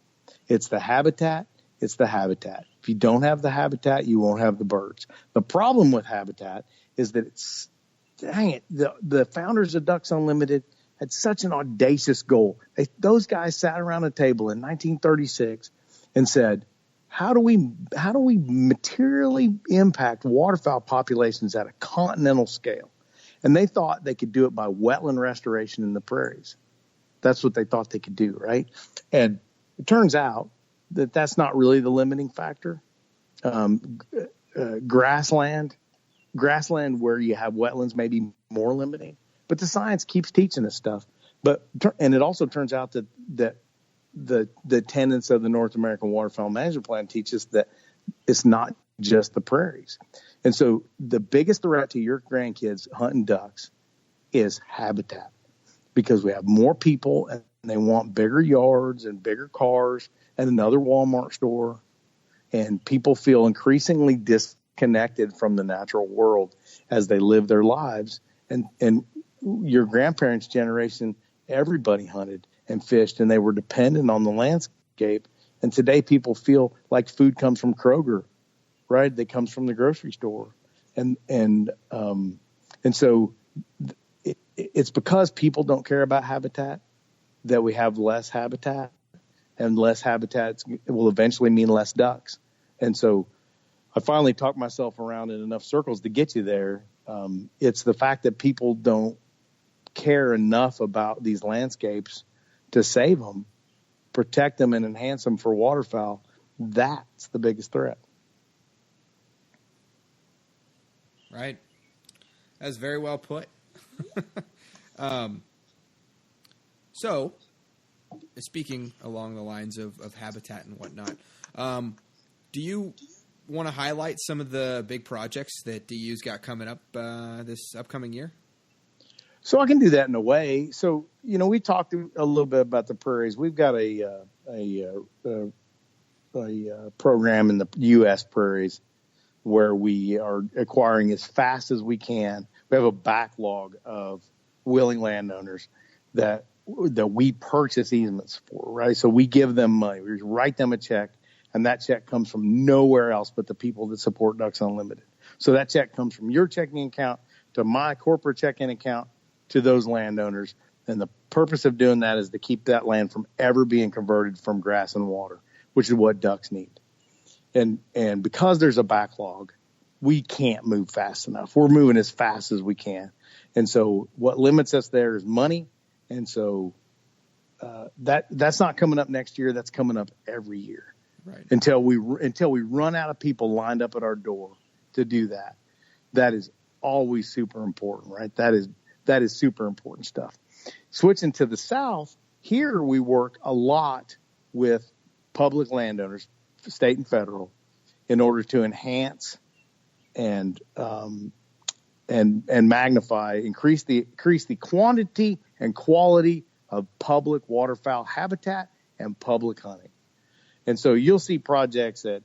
It's the habitat. It's the habitat. If you don't have the habitat, you won't have the birds. The problem with habitat is that the founders of Ducks Unlimited had such an audacious goal. Those guys sat around a table in 1936 and said, how do we materially impact waterfowl populations at a continental scale? And they thought they could do it by wetland restoration in the prairies. That's what they thought they could do, right? And it turns out that that's not really the limiting factor. Grassland where you have wetlands may be more limiting, but the science keeps teaching us stuff. And it also turns out that the tenets of the North American Waterfowl Management Plan teach us that it's not just the prairies. And so the biggest threat to your grandkids hunting ducks is habitat, because we have more people and they want bigger yards and bigger cars and another Walmart store. And people feel increasingly disconnected from the natural world as they live their lives. And your grandparents' generation, everybody hunted and fished, and they were dependent on the landscape. And today people feel like food comes from Kroger, right? That comes from the grocery store. And so it's because people don't care about habitat that we have less habitat, and less habitat will eventually mean less ducks. And so I finally talked myself around in enough circles to get you there. It's the fact that people don't care enough about these landscapes to save them, protect them, and enhance them for waterfowl. That's the biggest threat. Right. That's very well put. So, speaking along the lines of habitat and whatnot, do you want to highlight some of the big projects that DU's got coming up this upcoming year? So I can do that in a way. So, we talked a little bit about the prairies. We've got a program in the U.S. prairies where we are acquiring as fast as we can. We have a backlog of willing landowners that we purchase easements for, right? So we give them money. We write them a check, and that check comes from nowhere else but the people that support Ducks Unlimited. So that check comes from your checking account to my corporate checking account to those landowners. And the purpose of doing that is to keep that land from ever being converted from grass and water, which is what ducks need. And because there's a backlog, we can't move fast enough. We're moving as fast as we can. And so what limits us there is money. And so that's not coming up next year. That's coming up every year, right? Until we run out of people lined up at our door to do that. That is always super important, right? That is super important stuff. Switching to the south, here we work a lot with public landowners, state and federal, in order to enhance and magnify, increase the quantity and quality of public waterfowl habitat and public hunting. And so you'll see projects at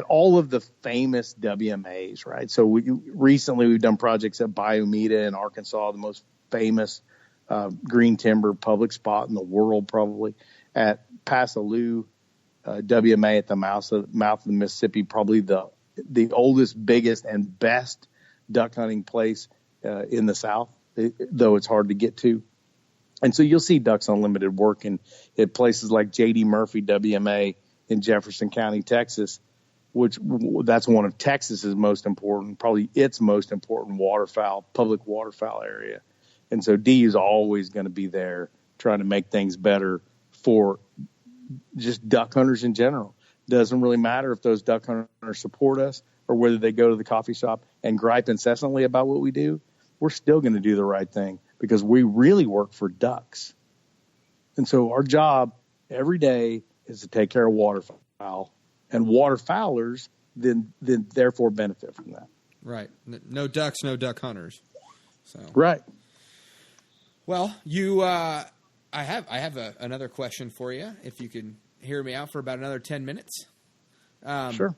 all of the famous WMAs, right? So recently we've done projects at Bayou Meta in Arkansas, the most famous green timber public spot in the world, probably. At Passaloo WMA at the mouth of the Mississippi, probably the oldest, biggest, and best duck hunting place in the South, though it's hard to get to. And so you'll see Ducks Unlimited working at places like J.D. Murphy WMA in Jefferson County, Texas, which that's one of Texas's most important, probably its most important public waterfowl area. And so D is always going to be there trying to make things better for just duck hunters in general. Doesn't really matter if those duck hunters support us or whether they go to the coffee shop and gripe incessantly about what we do. We're still going to do the right thing because we really work for ducks. And so our job every day is to take care of waterfowl, and waterfowlers then therefore benefit from that. Right. No ducks, no duck hunters. So right. Well, I have another question for you. If you can hear me out for about another 10 minutes. Sure.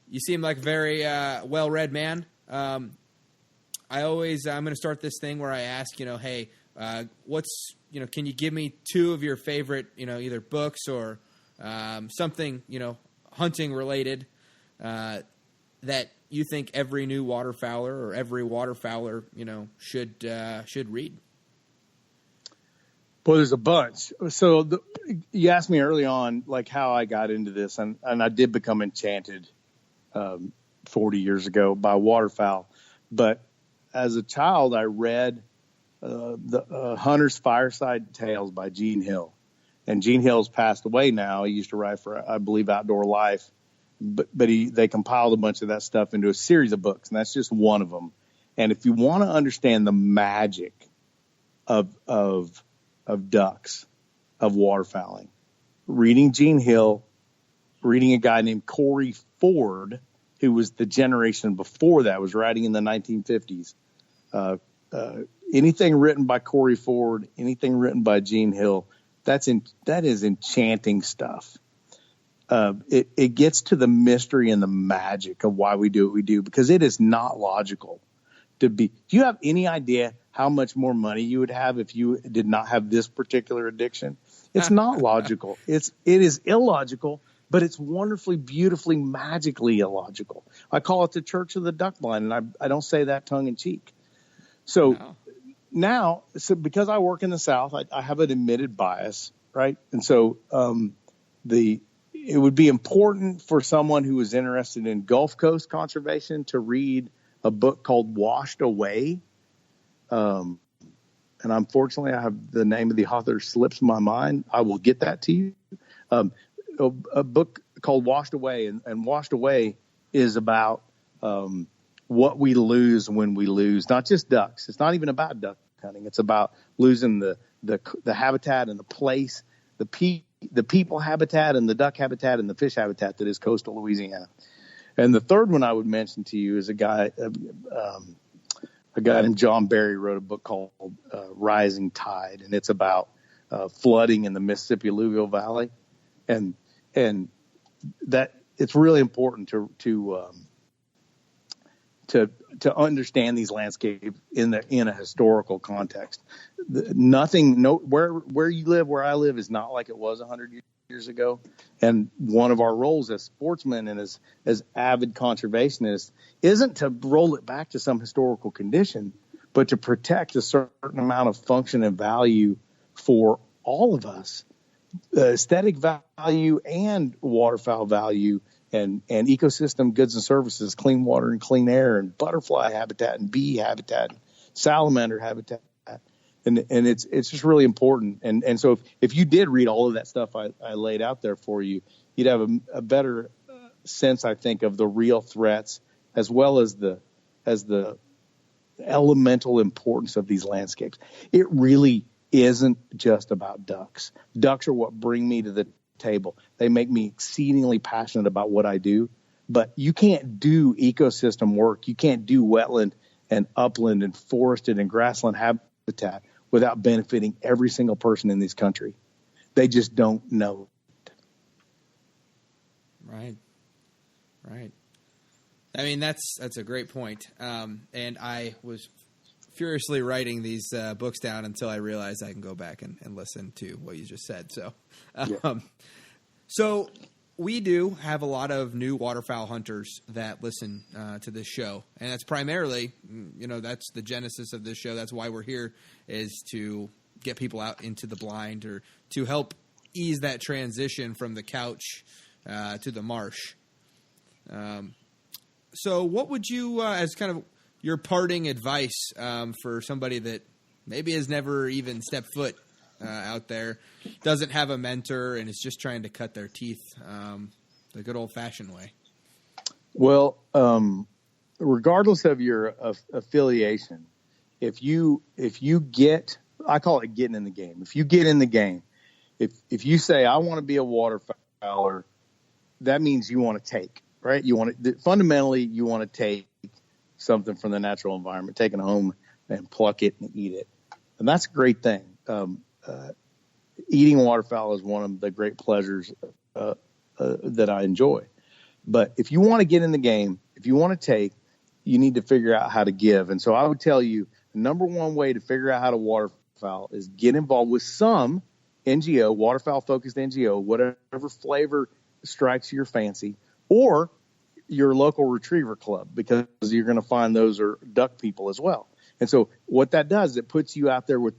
You seem like a very well-read man. I'm going to start this thing where I ask, hey, can you give me two of your favorite, either books or something, hunting related that you think every new waterfowler or every waterfowler, should read? Well, there's a bunch. So you asked me early on, like how I got into this, and I did become enchanted 40 years ago by waterfowl. But as a child, I read the Hunter's Fireside Tales by Gene Hill. And Gene Hill's passed away now. He used to write for, I believe, Outdoor Life. But they compiled a bunch of that stuff into a series of books, and that's just one of them. And if you want to understand the magic of ducks, of waterfowling, reading Gene Hill, reading a guy named Corey Ford, who was the generation before that, was writing in the 1950s. Anything written by Corey Ford, anything written by Gene Hill, that is enchanting stuff. It gets to the mystery and the magic of why we do what we do, because it is not logical to be. Do you have any idea how much more money you would have if you did not have this particular addiction? It's not logical. It is illogical, but it's wonderfully, beautifully, magically illogical. I call it the Church of the Duck Blind, and I don't say that tongue in cheek. So now, because I work in the South, I have an admitted bias, right? And so it would be important for someone who is interested in Gulf Coast conservation to read a book called Washed Away. And unfortunately, I have the name of the author slips my mind. I will get that to you. A book called Washed Away, and Washed Away is about what we lose when we lose, not just ducks. It's not even about duck hunting. It's about losing the habitat and the place, the people habitat and the duck habitat and the fish habitat that is coastal Louisiana. And the third one I would mention to you is a guy named John Barry wrote a book called Rising Tide, and it's about flooding in the Mississippi Alluvial Valley. and that it's really important to understand these landscapes in a historical context. Where you live, where I live, is not like it was 100 years ago. And one of our roles as sportsmen and as avid conservationists isn't to roll it back to some historical condition, but to protect a certain amount of function and value for all of us, aesthetic value and waterfowl value, and ecosystem goods and services, clean water and clean air, and butterfly habitat and bee habitat, and salamander habitat. And it's just really important. And so if you did read all of that stuff I laid out there for you, you'd have a better sense, I think, of the real threats as well as the elemental importance of these landscapes. It really isn't just about ducks. Ducks are what bring me to the table. They make me exceedingly passionate about what I do, but you can't do ecosystem work. You can't do wetland and upland and forested and grassland habitat without benefiting every single person in this country. They just don't know. Right. I mean, that's a great point. And I was furiously writing these books down until I realized I can go back and listen to what you just said. So, So we do have a lot of new waterfowl hunters that listen to this show, and that's primarily, that's the genesis of this show. That's why we're here, is to get people out into the blind, or to help ease that transition from the couch to the marsh. So what would you, as kind of your parting advice for somebody that maybe has never even stepped foot out there, doesn't have a mentor, and is just trying to cut their teeth the good old-fashioned way? Well, regardless of your affiliation, if you get, I call it getting in the game. If you get in the game, if you say, I want to be a waterfowler, that means you want to take, right? Fundamentally, you want to take something from the natural environment, take it home and pluck it and eat it. And that's a great thing. Eating waterfowl is one of the great pleasures that I enjoy. But if you want to get in the game, if you want to take, you need to figure out how to give. And so I would tell you, the number one way to figure out how to waterfowl is get involved with some NGO, waterfowl-focused NGO, whatever flavor strikes your fancy, or your local retriever club, because you're going to find those are duck people as well. And so what that does, it puts you out there with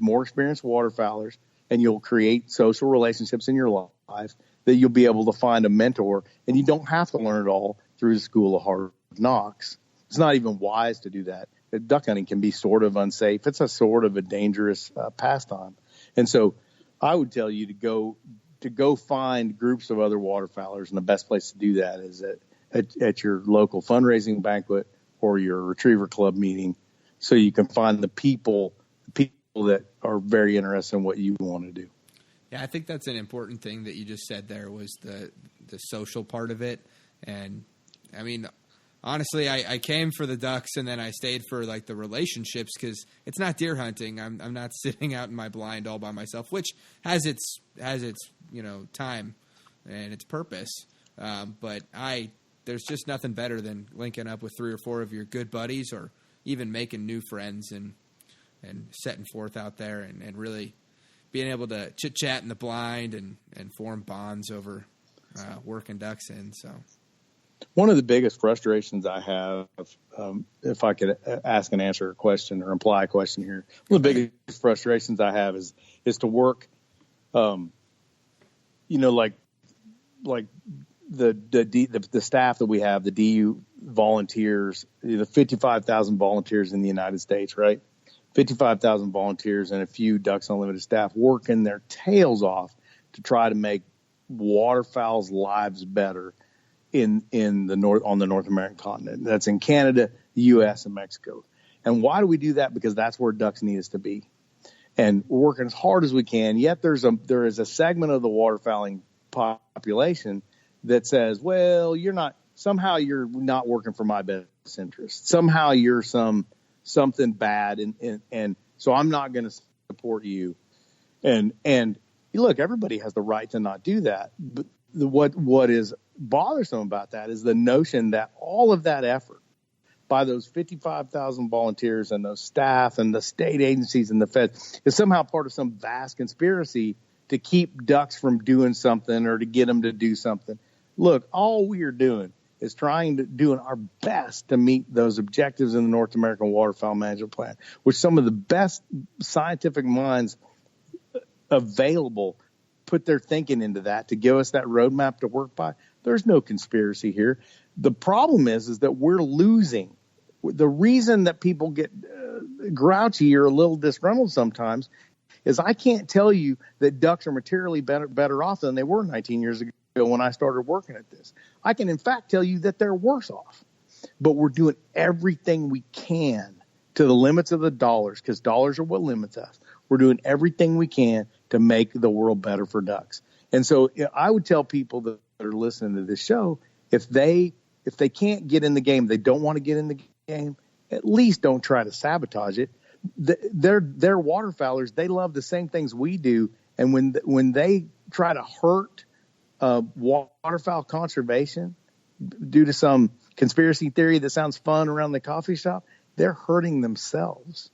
more experienced waterfowlers, and you'll create social relationships in your life that you'll be able to find a mentor, and you don't have to learn it all through the school of hard knocks. It's not even wise to do that. Duck hunting can be sort of unsafe. It's a sort of a dangerous pastime. And so I would tell you to go find groups of other waterfowlers, and the best place to do that is at your local fundraising banquet or your retriever club meeting, so you can find the people that are very interested in what you want to do. Yeah, I think that's an important thing that you just said there, was the social part of it. And I mean, honestly, I came for the ducks, and then I stayed for like the relationships, because it's not deer hunting. I'm not sitting out in my blind all by myself, which has its time and its purpose. But there's just nothing better than linking up with 3 or 4 of your good buddies, or even making new friends and setting forth out there and really being able to chit-chat in the blind and form bonds over working ducks in. So one of the biggest frustrations I have, if I could ask and answer a question or imply a question here, one of the biggest frustrations I have is to work, like the staff that we have, the DU volunteers, the 55,000 volunteers in the United States, right? 55,000 volunteers and a few Ducks Unlimited staff working their tails off to try to make waterfowl's lives better on the North American continent. That's in Canada, the U.S., and Mexico. And why do we do that? Because that's where ducks need us to be. And we're working as hard as we can. Yet there is a segment of the waterfowling population that says, well, you're not working for my best interest. Somehow you're something bad, and so I'm not going to support you. And look, everybody has the right to not do that. But what is bothersome about that is the notion that all of that effort by those 55,000 volunteers and those staff and the state agencies and the Fed is somehow part of some vast conspiracy to keep ducks from doing something or to get them to do something. Look, all we are doing is doing our best to meet those objectives in the North American Waterfowl Management Plan, which some of the best scientific minds available put their thinking into that to give us that roadmap to work by. There's no conspiracy here. The problem is that we're losing. The reason that people get grouchy or a little disgruntled sometimes is I can't tell you that ducks are materially better off than they were 19 years ago when I started working at this. I can, in fact, tell you that they're worse off. But we're doing everything we can to the limits of the dollars, because dollars are what limits us. We're doing everything we can to make the world better for ducks. And so I would tell people that are listening to this show, if they can't get in the game, they don't want to get in the game, at least don't try to sabotage it. They're waterfowlers. They love the same things we do. And when they try to hurt waterfowl conservation due to some conspiracy theory that sounds fun around the coffee shop, they're hurting themselves.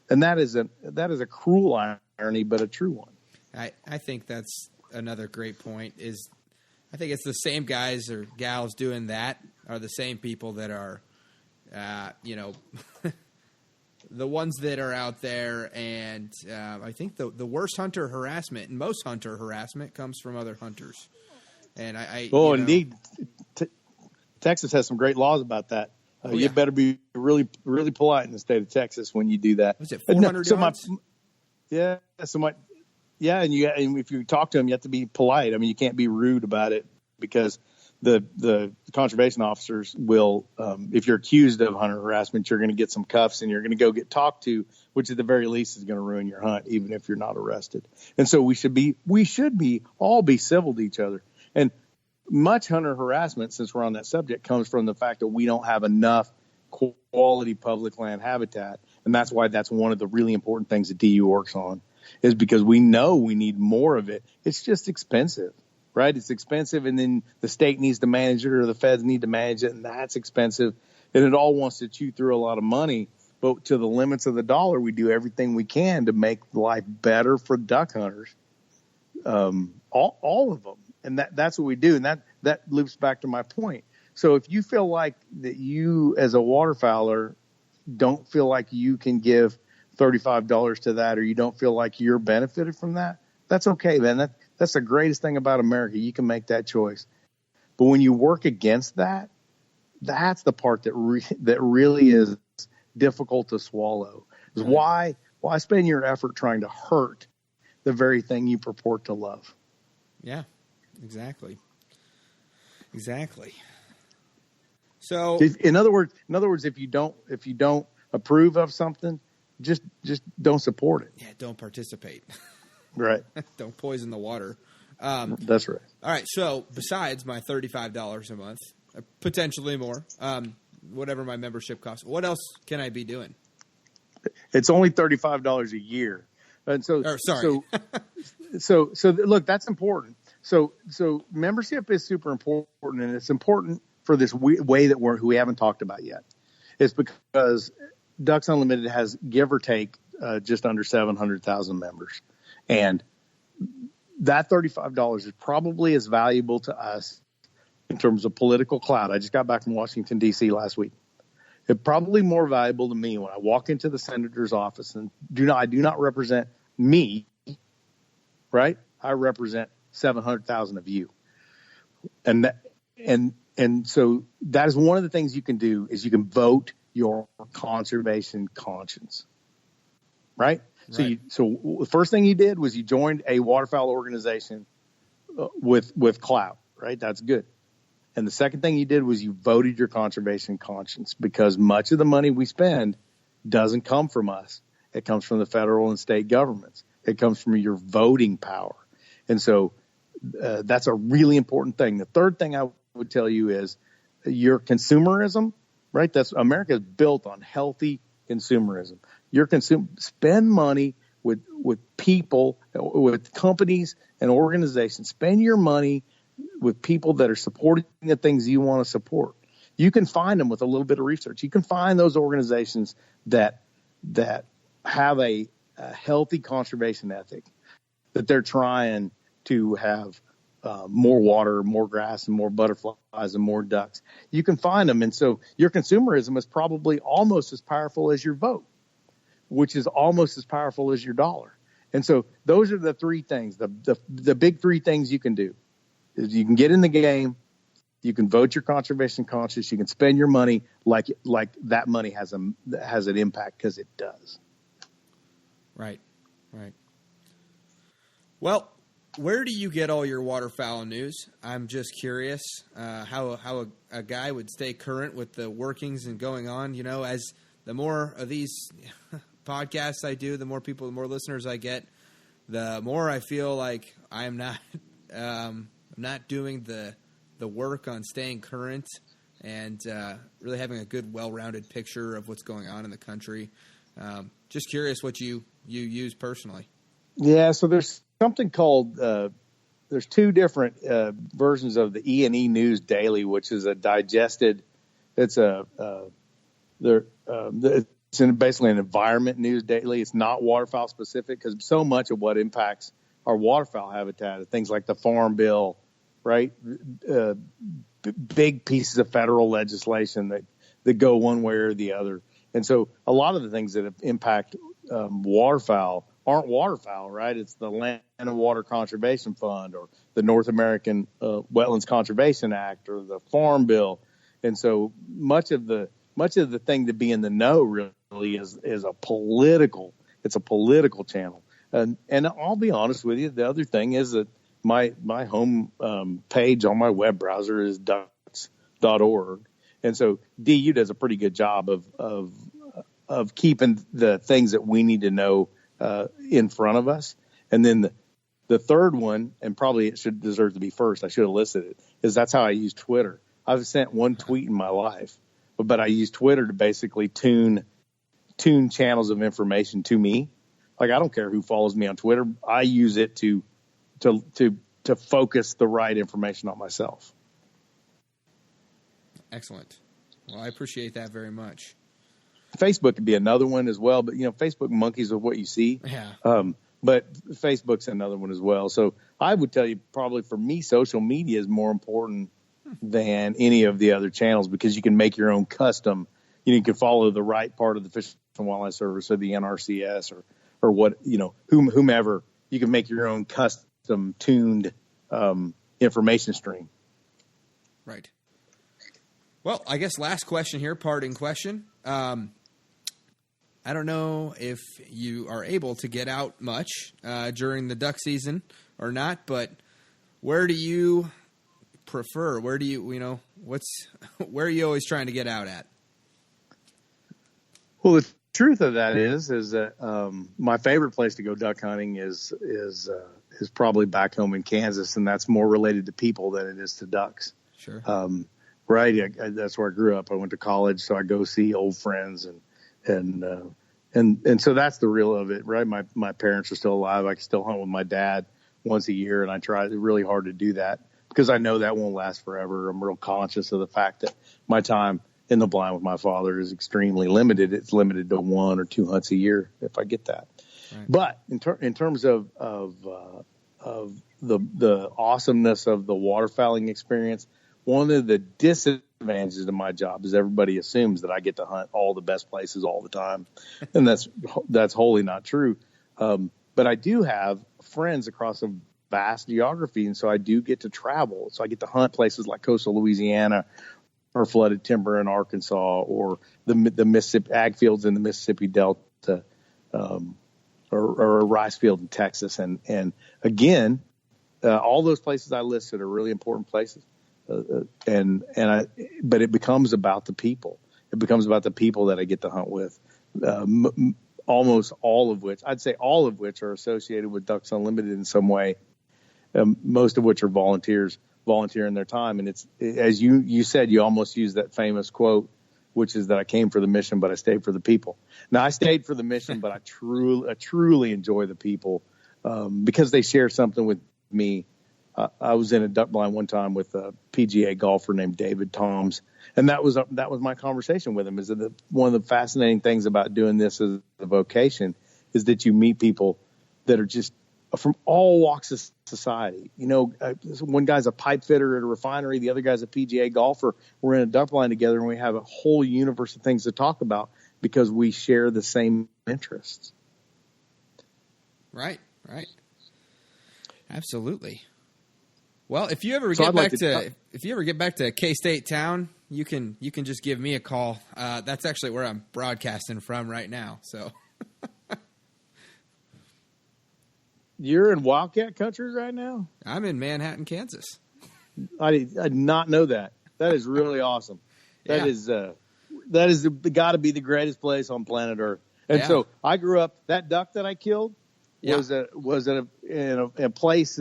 And that is a cruel irony, but a true one. I think that's another great point. I think it's the same guys or gals doing that are the same people that are, the ones that are out there. And I think the worst hunter harassment, and most hunter harassment, comes from other hunters. And indeed, Texas has some great laws about that. You better be really, really polite in the state of Texas when you do that. Was it 400 yards? And if you talk to them, you have to be polite. I mean, you can't be rude about it, because the conservation officers will, if you're accused of hunter harassment, you're going to get some cuffs and you're going to go get talked to, which at the very least is going to ruin your hunt, even if you're not arrested. And so we should all be civil to each other. And much hunter harassment, since we're on that subject, comes from the fact that we don't have enough quality public land habitat. And that's why that's one of the really important things that DU works on, is because we know we need more of it. It's just expensive, right? It's expensive, and then the state needs to manage it, or the feds need to manage it, and that's expensive. And it all wants to chew through a lot of money. But to the limits of the dollar, we do everything we can to make life better for duck hunters, all of them. And that's what we do. And that loops back to my point. So if you feel like that you as a waterfowler don't feel like you can give $35 to that, or you don't feel like you're benefited from that, that's okay, man. That's the greatest thing about America. You can make that choice. But when you work against that, that's the part that really is difficult to swallow. Is why spend your effort trying to hurt the very thing you purport to love? Yeah. Exactly. So, in other words, if you don't approve of something, just don't support it. Yeah, don't participate. Right. Don't poison the water. That's right. All right. So, besides my $35 a month, potentially more, whatever my membership costs, what else can I be doing? It's only $35 a year, and so look, that's important. So membership is super important, and it's important for this way that we haven't talked about yet. It's because Ducks Unlimited has, give or take, just under 700,000 members. And that $35 is probably as valuable to us in terms of political clout. I just got back from Washington, D.C. last week. It's probably more valuable to me when I walk into the senator's office, and I do not represent me, right? I represent 700,000 of you. And so that is one of the things you can do, is you can vote your conservation conscience, right? So the first thing you did was you joined a waterfowl organization with clout, right? That's good. And the second thing you did was you voted your conservation conscience, because much of the money we spend doesn't come from us. It comes from the federal and state governments. It comes from your voting power. And so that's a really important thing. The third thing I would tell you is your consumerism, right? America is built on healthy consumerism. Spend money people, with companies and organizations. Spend your money with people that are supporting the things you want to support. You can find them with a little bit of research. You can find those organizations that have a healthy conservation ethic, that they're trying to have more water, more grass, and more butterflies and more ducks. You can find them. And so your consumerism is probably almost as powerful as your vote, which is almost as powerful as your dollar. And so those are the three things, the big three things you can do is you can get in the game, you can vote your conservation conscious, you can spend your money like that money has an impact, because it does. Right. Well, where do you get all your waterfowl news? I'm just curious how a guy would stay current with the workings and going on. You know, as the more of these podcasts I do, the more listeners I get, the more I feel like I'm not doing the work on staying current and really having a good, well-rounded picture of what's going on in the country. Just curious what you use personally. Yeah, so there's something called there's two different versions of the E&E News Daily, which is a digested. It's basically an environment news daily. It's not waterfowl specific, because so much of what impacts our waterfowl habitat are things like the Farm Bill, right? Big pieces of federal legislation that go one way or the other. And so a lot of the things that impact waterfowl aren't waterfowl, right? It's the Land and Water Conservation Fund, or the North American Wetlands Conservation Act, or the Farm Bill. And so much of the thing to be in the know really is a political channel. And I'll be honest with you, the other thing is that my home page on my web browser is ducks.org. And so DU does a pretty good job of keeping the things that we need to know in front of us. And then the third one, and probably it should deserve to be first, I should have listed it, is that's how I use Twitter. I've sent one tweet in my life, but I use Twitter to basically tune channels of information to me. Like, I don't care who follows me on Twitter. I use it to focus the right information on myself. Excellent. Well, I appreciate that very much. Facebook could be another one as well, but Facebook monkeys with what you see. Yeah. But Facebook's another one as well. So I would tell you, probably for me, social media is more important than any of the other channels, because you can make your own custom. You can follow the right part of the Fish and Wildlife Service or the NRCS or what, whomever. You can make your own custom tuned information stream. Right. Well, I guess last question here, parting question. I don't know if you are able to get out much during the duck season or not, but where do you prefer? Where do you, where are you always trying to get out at? Well, the truth of that is that my favorite place to go duck hunting is probably back home in Kansas, and that's more related to people than it is to ducks. Sure. Right. That's where I grew up. I went to college, so I go see old friends, and so that's the real of it, right? My parents are still alive. I can still hunt with my dad once a year, and I try really hard to do that because I know that won't last forever. I'm real conscious of the fact that my time in the blind with my father is extremely limited. It's limited to 1 or 2 hunts a year if I get that. Right. But in terms of the awesomeness of the waterfowling experience, one of the disadvantages of my job is everybody assumes that I get to hunt all the best places all the time, and that's wholly not true. But I do have friends across a vast geography, and so I do get to travel. So I get to hunt places like coastal Louisiana, or flooded timber in Arkansas, or the Mississippi ag fields in the Mississippi Delta, or a rice field in Texas, and again, all those places I listed are really important places. But it becomes about the people. It becomes about the people that I get to hunt with. Almost all of which, I'd say all of which, are associated with Ducks Unlimited in some way. Most of which are volunteering their time. And it's, as you said, you almost used that famous quote which is that I came for the mission, but I stayed for the people. Now I stayed for the mission, but I truly enjoy the people because they share something with me. I was in a duck blind one time with a PGA golfer named David Toms, and that was my conversation with him. Is that one of the fascinating things about doing this as a vocation is that you meet people that are just from all walks of society. You know, one guy's a pipe fitter at a refinery, the other guy's a PGA golfer. We're in a duck blind together, and we have a whole universe of things to talk about because we share the same interests. Right. Absolutely. Well, if you ever get back to K-State town, you can just give me a call. That's actually where I'm broadcasting from right now. So you're in Wildcat country right now? I'm in Manhattan, Kansas. I did not know that. That is really awesome. That is got to be the greatest place on planet Earth. And so I grew up. That duck that I killed was in a place.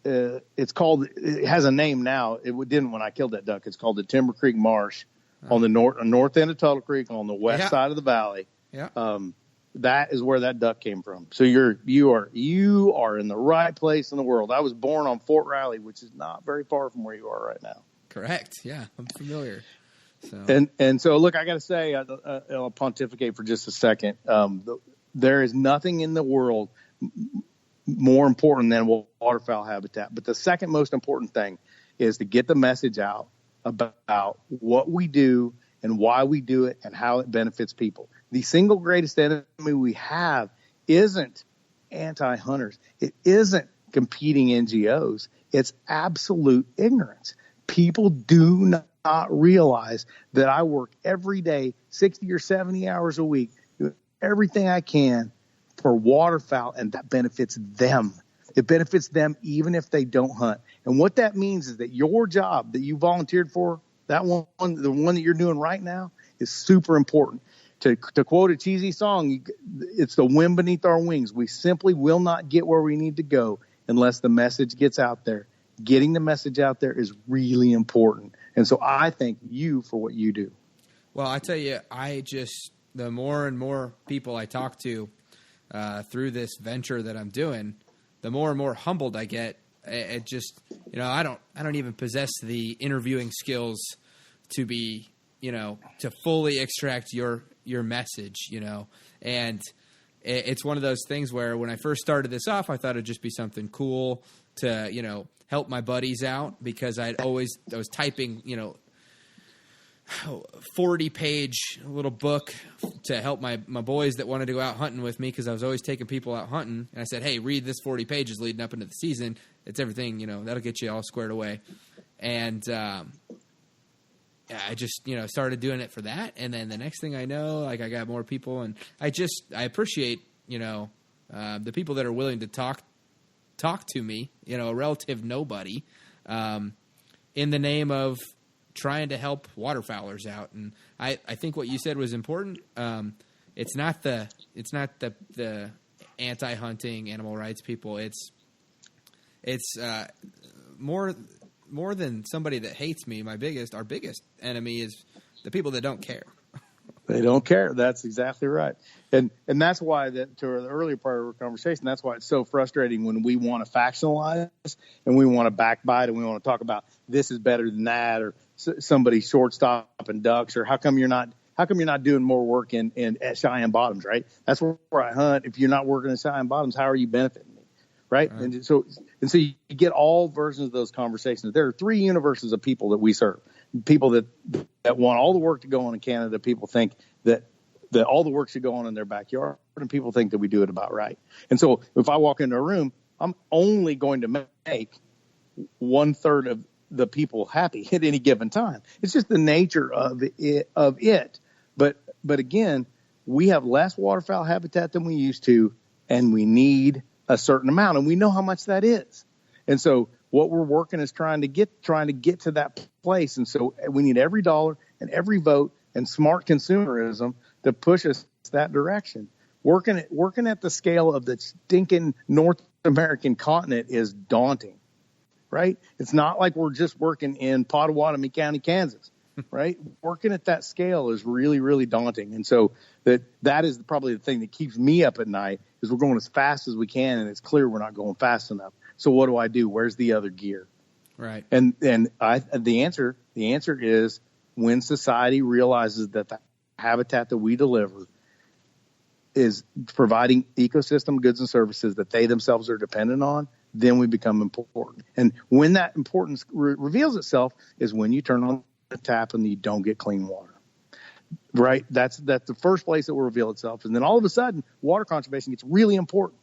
It has a name now. It didn't when I killed that duck. It's called the Timber Creek Marsh on the north end of Tuttle Creek on the west side of the valley. Yeah. That is where that duck came from. So you are in the right place in the world. I was born on Fort Riley, which is not very far from where you are right now. Correct. Yeah, I'm familiar. So. And so look, I got to say, I'll pontificate for just a second. There is nothing in the world more important than waterfowl habitat. But the second most important thing is to get the message out about what we do and why we do it and how it benefits people. The single greatest enemy we have isn't anti-hunters. It isn't competing NGOs. It's absolute ignorance. People do not realize that I work every day, 60 or 70 hours a week, doing everything I can for waterfowl, and that benefits them. It benefits them even if they don't hunt. And what that means is that your job that you volunteered for, that one, the one that you're doing right now, is super important. To quote a cheesy song, it's the wind beneath our wings. We simply will not get where we need to go unless the message gets out there. Getting the message out there is really important. And so I thank you for what you do. Well, I tell you, the more and more people I talk to through this venture that I'm doing, the more and more humbled I get. It just, I don't even possess the interviewing skills to be, to fully extract your message, and it's one of those things where when I first started this off, I thought it'd just be something cool to, help my buddies out because I was typing, 40-page little book to help my boys that wanted to go out hunting with me because I was always taking people out hunting. And I said, hey, read this 40 pages leading up into the season. It's everything, that'll get you all squared away. And I just, started doing it for that. And then the next thing I know, I got more people. And I appreciate, the people that are willing to talk to me, a relative nobody, in the name of trying to help waterfowlers out. And I think what you said was important. It's not the anti-hunting animal rights people. It's more than somebody that hates me. Our biggest enemy is the people that don't care. They don't care. That's exactly right. And that's why to the earlier part of our conversation, that's why it's so frustrating when we want to factionalize and we want to backbite and we want to talk about this is better than that or somebody shortstop and ducks or how come you're not doing more work at Cheyenne Bottoms, right? That's where I hunt. If you're not working at Cheyenne Bottoms, how are you benefiting me, right? And so you get all versions of those conversations. There are three universes of people that we serve. People that want all the work to go on in Canada. People think that all the work should go on in their backyard, and people think that we do it about right. And so if I walk into a room, I'm only going to make 1/3 of the people happy at any given time. It's just the nature of it. But again, we have less waterfowl habitat than we used to, and we need a certain amount, and we know how much that is. And so what we're working is trying to get to that place. And so we need every dollar and every vote and smart consumerism to push us that direction. Working at the scale of the stinking North American continent is daunting, right? It's not like we're just working in Pottawatomie County, Kansas. right? Working at that scale is really, really daunting. And so that is probably the thing that keeps me up at night is we're going as fast as we can, and it's clear we're not going fast enough. So what do I do? Where's the other gear? Right. And the answer is when society realizes that the habitat that we deliver is providing ecosystem goods and services that they themselves are dependent on, then we become important. And when that importance reveals itself is when you turn on the tap and you don't get clean water. Right? That's the first place it will reveal itself. And then all of a sudden, water conservation gets really important.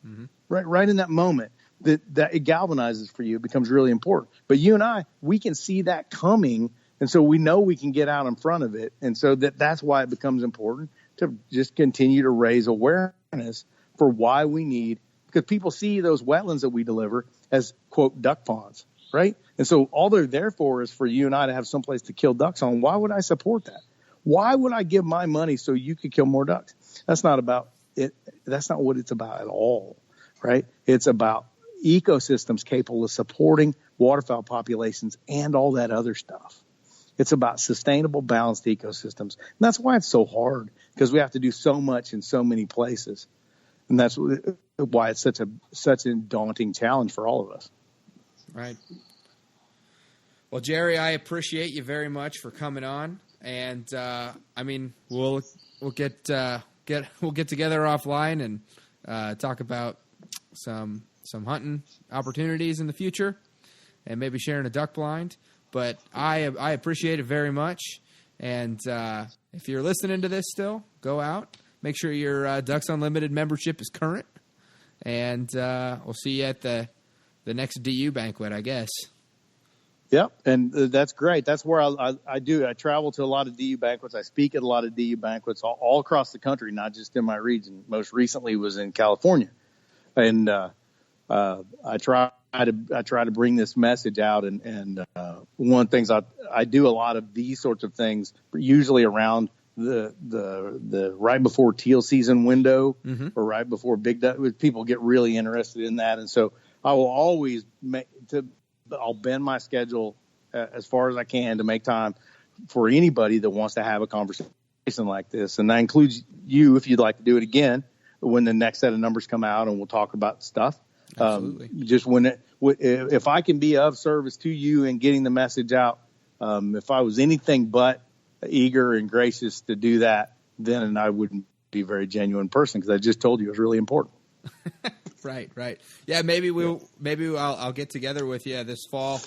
Mm-hmm. Right in that moment that it galvanizes for you, it becomes really important. But you and I, we can see that coming, and so we know we can get out in front of it. And so that's why it becomes important to just continue to raise awareness for why we need, because people see those wetlands that we deliver as, quote, duck ponds, right? And so all they're there for is for you and I to have someplace to kill ducks on. Why would I support that? Why would I give my money so you could kill more ducks? That's not about it. That's not what it's about at all, right? It's about ecosystems capable of supporting waterfowl populations and all that other stuff. It's about sustainable, balanced ecosystems. And that's why it's so hard, because we have to do so much in so many places. And that's why it's such a daunting challenge for all of us. Right. Well, Jerry, I appreciate you very much for coming on. And, we'll get together offline and talk about some hunting opportunities in the future and maybe sharing a duck blind. But I appreciate it very much. And if you're listening to this still, go out. Make sure your Ducks Unlimited membership is current. And we'll see you at the next DU banquet, I guess. Yep, and that's great. That's where I do. I travel to a lot of DU banquets. I speak at a lot of DU banquets all across the country, not just in my region. Most recently was in California. And I try to bring this message out, and one of the things I do a lot of these sorts of things, usually around the right before teal season window, mm-hmm. or right before big duck. People get really interested in that, and so I will always I'll bend my schedule as far as I can to make time for anybody that wants to have a conversation like this, and that includes you if you'd like to do it again when the next set of numbers come out, and we'll talk about stuff. Just if I can be of service to you in getting the message out, if I was anything but eager and gracious to do that, then I wouldn't be a very genuine person, because I just told you it was really important. Right. Yeah, maybe I'll get together with you this fall,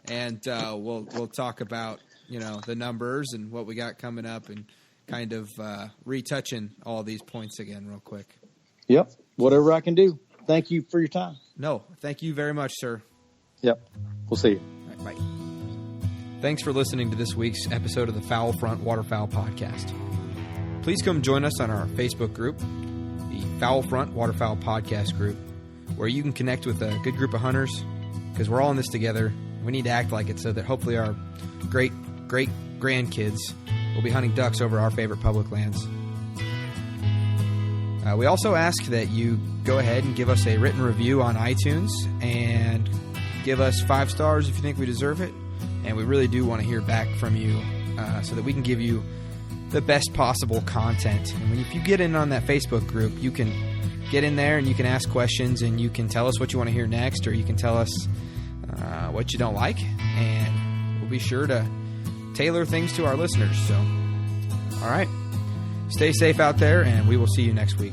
and we'll talk about the numbers and what we got coming up, and kind of retouching all these points again real quick. Yep, whatever I can do. Thank you for your time. No, thank you very much, sir. Yep, we'll see you. All right, bye. Thanks for listening to this week's episode of the Fowl Front Waterfowl Podcast. Please come join us on our Facebook group, the Fowl Front Waterfowl Podcast group, where you can connect with a good group of hunters, because we're all in this together. We need to act like it so that hopefully our great grandkids will be hunting ducks over our favorite public lands. We also ask that you go ahead and give us a written review on iTunes and give us 5 stars if you think we deserve it. And we really do want to hear back from you so that we can give you the best possible content. And if you get in on that Facebook group, you can get in there and you can ask questions, and you can tell us what you want to hear next, or you can tell us what you don't like, and we'll be sure to tailor things to our listeners. So, all right. Stay safe out there, and we will see you next week.